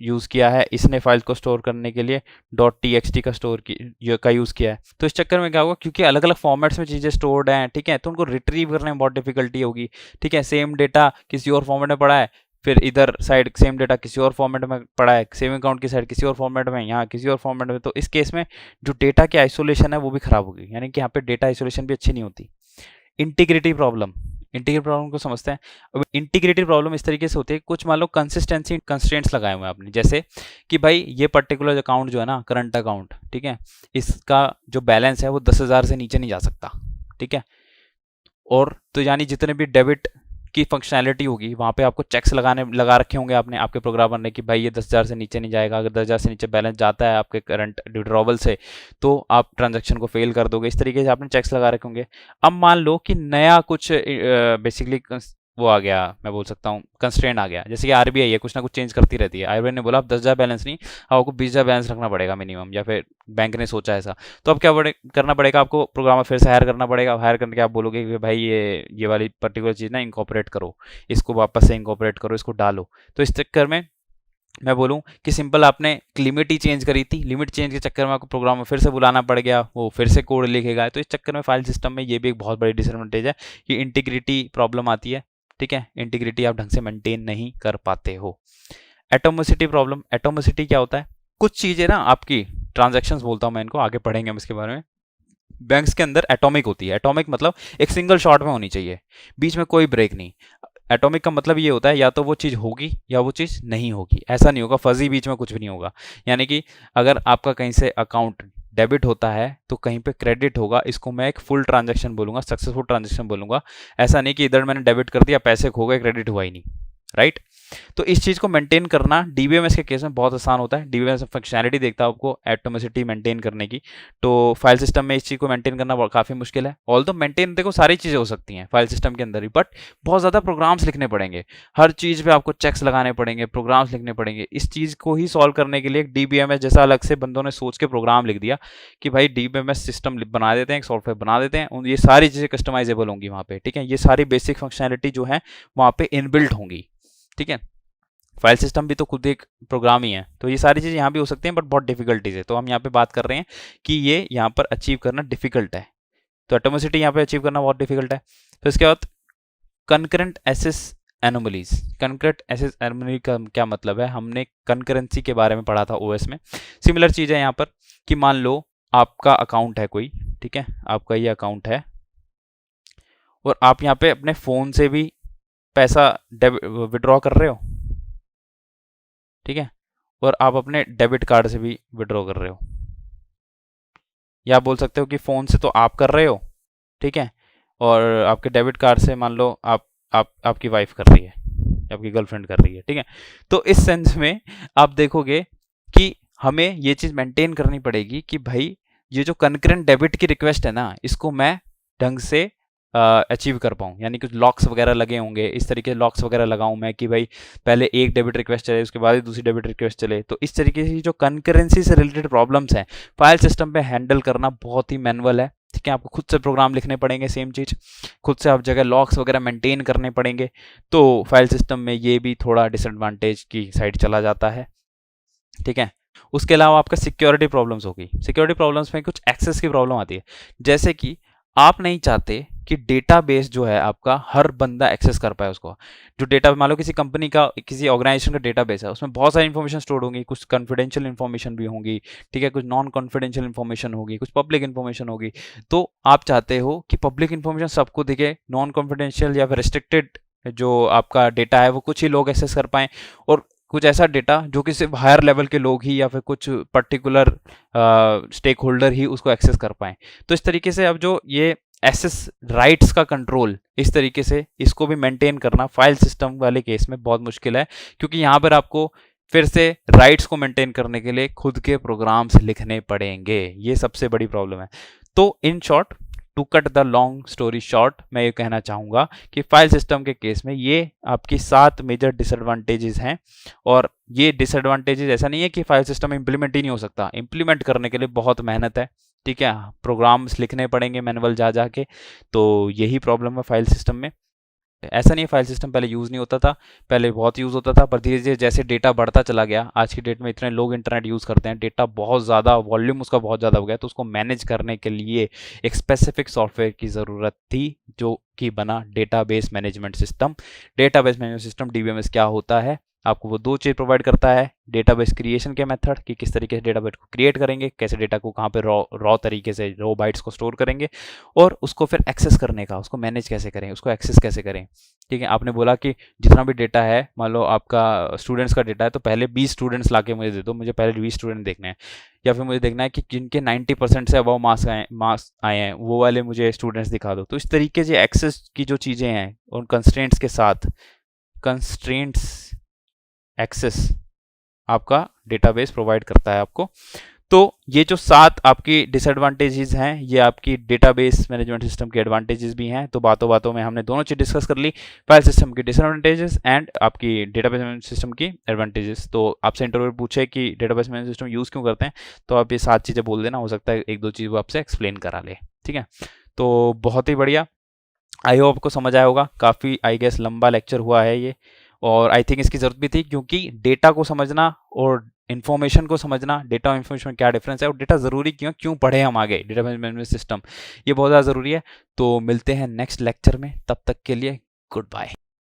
यूज़ किया है, इसने फाइल को स्टोर करने के लिए .txt का यूज़ किया है। तो इस चक्कर में क्या होगा, क्योंकि अलग अलग फॉर्मेट्स में चीज़ें स्टोर्ड हैं, ठीक है, तो उनको रिट्रीव करने में बहुत डिफिकल्टी होगी, ठीक है। सेम डेटा किसी और फॉर्मेट में पड़ा है, फिर इधर साइड सेम डेटा किसी और फॉर्मेट में पड़ा है, सेविंग अकाउंट की साइड किसी और फॉर्मेट में, यहाँ किसी और फॉर्मेट में। तो इस केस में जो डेटा की आइसोलेशन है वो भी खराब होगी, यानी कि यहाँ पे डेटा आइसोलेशन भी अच्छी नहीं होती। इंटीग्रिटी प्रॉब्लम को समझते हैं। अब इंटीग्रिटी प्रॉब्लम इस तरीके से होती है, कुछ मान लो कंसिस्टेंसी कंस्ट्रेंट्स लगाए हुए हैं आपने, जैसे कि भाई ये पर्टिकुलर अकाउंट जो है ना, करंट अकाउंट, ठीक है, इसका जो बैलेंस है वो 10,000 से नीचे नहीं जा सकता, ठीक है। और तो यानी जितने भी डेबिट की फंक्शनैलिटी होगी वहाँ पे आपको चेक्स लगा रखे होंगे आपने, आपके प्रोग्रामर ने, कि भाई ये 10,000 से नीचे नहीं जाएगा। अगर 10,000 से नीचे बैलेंस जाता है आपके करंट विड्रॉवल से तो आप ट्रांजैक्शन को फेल कर दोगे। इस तरीके से आपने चेक्स लगा रखे होंगे। अब मान लो कि नया कुछ बेसिकली वो आ गया, मैं बोल सकता हूँ कंस्ट्रेंट आ गया। जैसे कि आरबीआई है, कुछ ना कुछ चेंज करती रहती है। आरबीआई ने बोला आप 10,000 बैलेंस नहीं, आपको 20,000 बैलेंस रखना पड़ेगा मिनिमम, या फिर बैंक ने सोचा ऐसा। तो अब क्या करना पड़ेगा आपको, प्रोग्रामर फिर से हायर करना पड़ेगा। हायर करके आप बोलोगे कि भाई ये वाली पर्टिकुलर चीज़ ना इंकॉपरेट करो, इसको वापस से इंकॉपरेट करो, इसको डालो। तो इस चक्कर में मैं बोलूँ कि सिंपल आपने लिमिट ही चेंज करी थी, लिमिट चेंज के चक्कर में आपको प्रोग्राम में फिर से बुलाना पड़ गया, वो फिर से कोड लिखेगा। तो इस चक्कर में फाइल सिस्टम में ये भी एक बहुत बड़ी डिसएडवांटेज है कि इंटीग्रिटी प्रॉब्लम आती है। ठीक है, इंटीग्रिटी आप ढंग से मेंटेन नहीं कर पाते हो। एटोमिसिटी प्रॉब्लम, एटोमिसिटी क्या होता है, कुछ चीज़ें ना आपकी ट्रांजेक्शन्स बोलता हूँ मैं इनको, आगे पढ़ेंगे हम इसके बारे में। बैंक्स के अंदर एटॉमिक होती है, एटॉमिक मतलब एक सिंगल शॉट में होनी चाहिए, बीच में कोई ब्रेक नहीं। एटॉमिक का मतलब ये होता है या तो वो चीज़ होगी या वो चीज़ नहीं होगी, ऐसा नहीं होगा फजी बीच में कुछ भी नहीं होगा। यानी कि अगर आपका कहीं से अकाउंट डेबिट होता है तो कहीं पे क्रेडिट होगा, इसको मैं एक फुल ट्रांजैक्शन बोलूंगा, सक्सेसफुल ट्रांजैक्शन बोलूंगा। ऐसा नहीं कि इधर मैंने डेबिट कर दिया, पैसे खो गए, क्रेडिट हुआ ही नहीं, राइट। तो इस चीज़ को मेंटेन करना डीबीएमएस के केस में बहुत आसान होता है। डीबीएमएस फंक्शनैलिटी देखता है आपको एटोमिसिटी मेंटेन करने की, तो फाइल सिस्टम में इस चीज़ को मेंटेन करना काफ़ी मुश्किल है। ऑल्दो मेंटेन देखो सारी चीज़ें हो सकती हैं फाइल सिस्टम के अंदर ही, बट बहुत ज़्यादा प्रोग्राम्स लिखने पड़ेंगे, हर चीज़ पे आपको चेक्स लगाने पड़ेंगे, प्रोग्राम्स लिखने पड़ेंगे। इस चीज़ को ही सॉल्व करने के लिए एक डीबीएमएस जैसा अलग से बंदों ने सोच के प्रोग्राम लिख दिया कि भाई डीबीएमएस सिस्टम बना देते हैं, एक सॉफ्टवेयर बना देते हैं, ये सारी चीज़ें कस्टमाइजेबल होंगी वहाँ पे। ठीक है, ये सारी बेसिक फंक्शनैलिटी जो है वहाँ पे इनबिल्ट होंगी। ठीक है, फाइल सिस्टम भी तो खुद एक प्रोग्राम ही है, तो ये सारी चीज़ यहाँ भी हो सकती हैं, बट बहुत डिफिकल्टीज है। तो हम यहाँ पे बात कर रहे हैं कि ये यहाँ पर अचीव करना डिफिकल्ट है, तो एटोमिसिटी यहाँ पे अचीव करना बहुत डिफिकल्ट है। फिर इसके बाद concurrent access anomalies. Concurrent access anomaly का क्या मतलब है, हमने कंकरेंसी के बारे में पढ़ा था ओएस में। सिमिलर चीज़ है यहाँ पर कि मान लो आपका अकाउंट है कोई, ठीक है, आपका ये अकाउंट है और आप यहाँ पे अपने फ़ोन से भी पैसा विड्रॉ कर रहे हो, ठीक है, और आप अपने डेबिट कार्ड से भी विड्रॉ कर रहे हो, या आप बोल सकते हो कि फ़ोन से तो आप कर रहे हो, ठीक है, और आपके डेबिट कार्ड से मान लो आपकी वाइफ कर रही है, आपकी गर्लफ्रेंड कर रही है। ठीक है, तो इस सेंस में आप देखोगे कि हमें ये चीज़ मेंटेन करनी पड़ेगी कि भाई ये जो कंकरेंट डेबिट की रिक्वेस्ट है ना, इसको मैं ढंग से अचीव कर पाऊँ, यानी कुछ लॉक्स वगैरह लगे होंगे, इस तरीके से लॉक्स वगैरह लगाऊं मैं कि भाई पहले एक डेबिट रिक्वेस्ट चले, उसके बाद ही दूसरी डेबिट रिक्वेस्ट चले। तो इस तरीके से जो कंकरेंसी से रिलेटेड प्रॉब्लम्स हैं फाइल सिस्टम पे हैंडल करना बहुत ही मैनुअल है। ठीक है, आपको खुद से प्रोग्राम लिखने पड़ेंगे, सेम चीज़ खुद से आप जगह लॉक्स वगैरह मेंटेन करने पड़ेंगे। तो फाइल सिस्टम में ये भी थोड़ा डिसएडवांटेज की साइड चला जाता है। ठीक है, उसके अलावा आपका सिक्योरिटी प्रॉब्लम्स होगी। सिक्योरिटी प्रॉब्लम्स में कुछ एक्सेस की प्रॉब्लम आती है, जैसे कि आप नहीं चाहते कि डेटाबेस जो है आपका हर बंदा एक्सेस कर पाए उसको। जो डेटा मान लो किसी कंपनी का, किसी ऑर्गेनाइजेशन का डेटाबेस है, उसमें बहुत सारी इन्फॉर्मेशन स्टोर होंगी, कुछ कॉन्फिडेंशियल इन्फॉर्मेशन भी होंगी, ठीक है, कुछ नॉन कॉन्फिडेंशियल इन्फॉर्मेशन होगी, कुछ पब्लिक इन्फॉर्मेशन होगी। तो आप चाहते हो कि पब्लिक इन्फॉर्मेशन सबको दिखे, नॉन कॉन्फिडेंशियल या फिर रिस्ट्रिक्टेड जो आपका डेटा है वो कुछ ही लोग एक्सेस कर पाएँ, और कुछ ऐसा डेटा जो कि सिर्फ हायर लेवल के लोग ही या फिर कुछ पर्टिकुलर स्टेक होल्डर ही उसको एक्सेस कर पाएँ। तो इस तरीके से अब जो ये एसेस राइट्स का कंट्रोल, इस तरीके से इसको भी मेंटेन करना फाइल सिस्टम वाले केस में बहुत मुश्किल है, क्योंकि यहाँ पर आपको फिर से राइट्स को मेंटेन करने के लिए खुद के प्रोग्राम्स लिखने पड़ेंगे। ये सबसे बड़ी प्रॉब्लम है। तो in short, to cut the long story short, मैं ये कहना चाहूँगा कि फाइल सिस्टम के केस में ये आपकी 7 मेजर डिसएडवांटेजेस हैं। और ये डिसएडवांटेजेस ऐसा नहीं है कि फाइल सिस्टम इम्प्लीमेंट ही नहीं हो सकता, इम्प्लीमेंट करने के लिए बहुत मेहनत है। ठीक है, प्रोग्राम्स लिखने पड़ेंगे मैनुअल जा के। तो यही प्रॉब्लम है फाइल सिस्टम में। ऐसा नहीं है फाइल सिस्टम पहले यूज़ नहीं होता था, पहले बहुत यूज़ होता था, पर धीरे धीरे जैसे डेटा बढ़ता चला गया, आज की डेट में इतने लोग इंटरनेट यूज़ करते हैं, डेटा बहुत ज़्यादा, वॉल्यूम उसका बहुत ज़्यादा हो गया, तो उसको मैनेज करने के लिए एक स्पेसिफिक सॉफ्टवेयर की ज़रूरत थी, जो कि बना database management system. Database management system DBMS क्या होता है, आपको वो 2 चीज़ प्रोवाइड करता है, डेटाबेस क्रिएशन के मेथड कि किस तरीके से डेटाबेस को क्रिएट करेंगे, कैसे डेटा को कहाँ पे रॉ तरीके से रॉ बाइट्स को स्टोर करेंगे, और उसको फिर एक्सेस करने का, उसको मैनेज कैसे करें, उसको एक्सेस कैसे करें। ठीक है, आपने बोला कि जितना भी डेटा है, मान लो आपका स्टूडेंट्स का डेटा है, तो पहले 20 स्टूडेंट्स ला के मुझे दे दो, मुझे पहले 20 स्टूडेंट देखने हैं, या फिर मुझे देखना है कि जिनके 90% से अबव मार्क्स आए हैं, वो वाले मुझे स्टूडेंट्स दिखा दो। तो इस तरीके से एक्सेस की जो चीज़ें हैं उन कंस्ट्रेंट्स के साथ, कंस्ट्रेंट्स एक्सेस आपका डेटाबेस प्रोवाइड करता है आपको। तो ये जो 7 आपकी डिसएडवांटेजेस हैं, ये आपकी डेटाबेस मैनेजमेंट सिस्टम के एडवांटेजेस भी हैं। तो बातों बातों में हमने दोनों चीज डिस्कस कर ली, फाइल सिस्टम की डिसएडवांटेजेस एंड आपकी डेटाबेस मैनेजमेंट सिस्टम की एडवांटेजेस। तो आपसे इंटरव्यू पूछे कि डेटाबेस मैनेजमेंट सिस्टम यूज क्यों करते हैं, तो आप ये 7 चीजें बोल देना, हो सकता है एक दो चीज वो आपसे एक्सप्लेन करा ले। ठीक है, तो बहुत ही बढ़िया, आई होप आपको समझ आया होगा। काफ़ी आई गेस लंबा लेक्चर हुआ है ये, और आई थिंक इसकी ज़रूरत भी थी, क्योंकि डेटा को समझना और इन्फॉर्मेशन को समझना, डेटा और इन्फॉर्मेशन में क्या डिफरेंस है और डेटा ज़रूरी क्यों पढ़े हम आगे, डेटा मैनेजमेंट सिस्टम, ये बहुत ज़्यादा ज़रूरी है। तो मिलते हैं नेक्स्ट लेक्चर में, तब तक के लिए गुड बाय।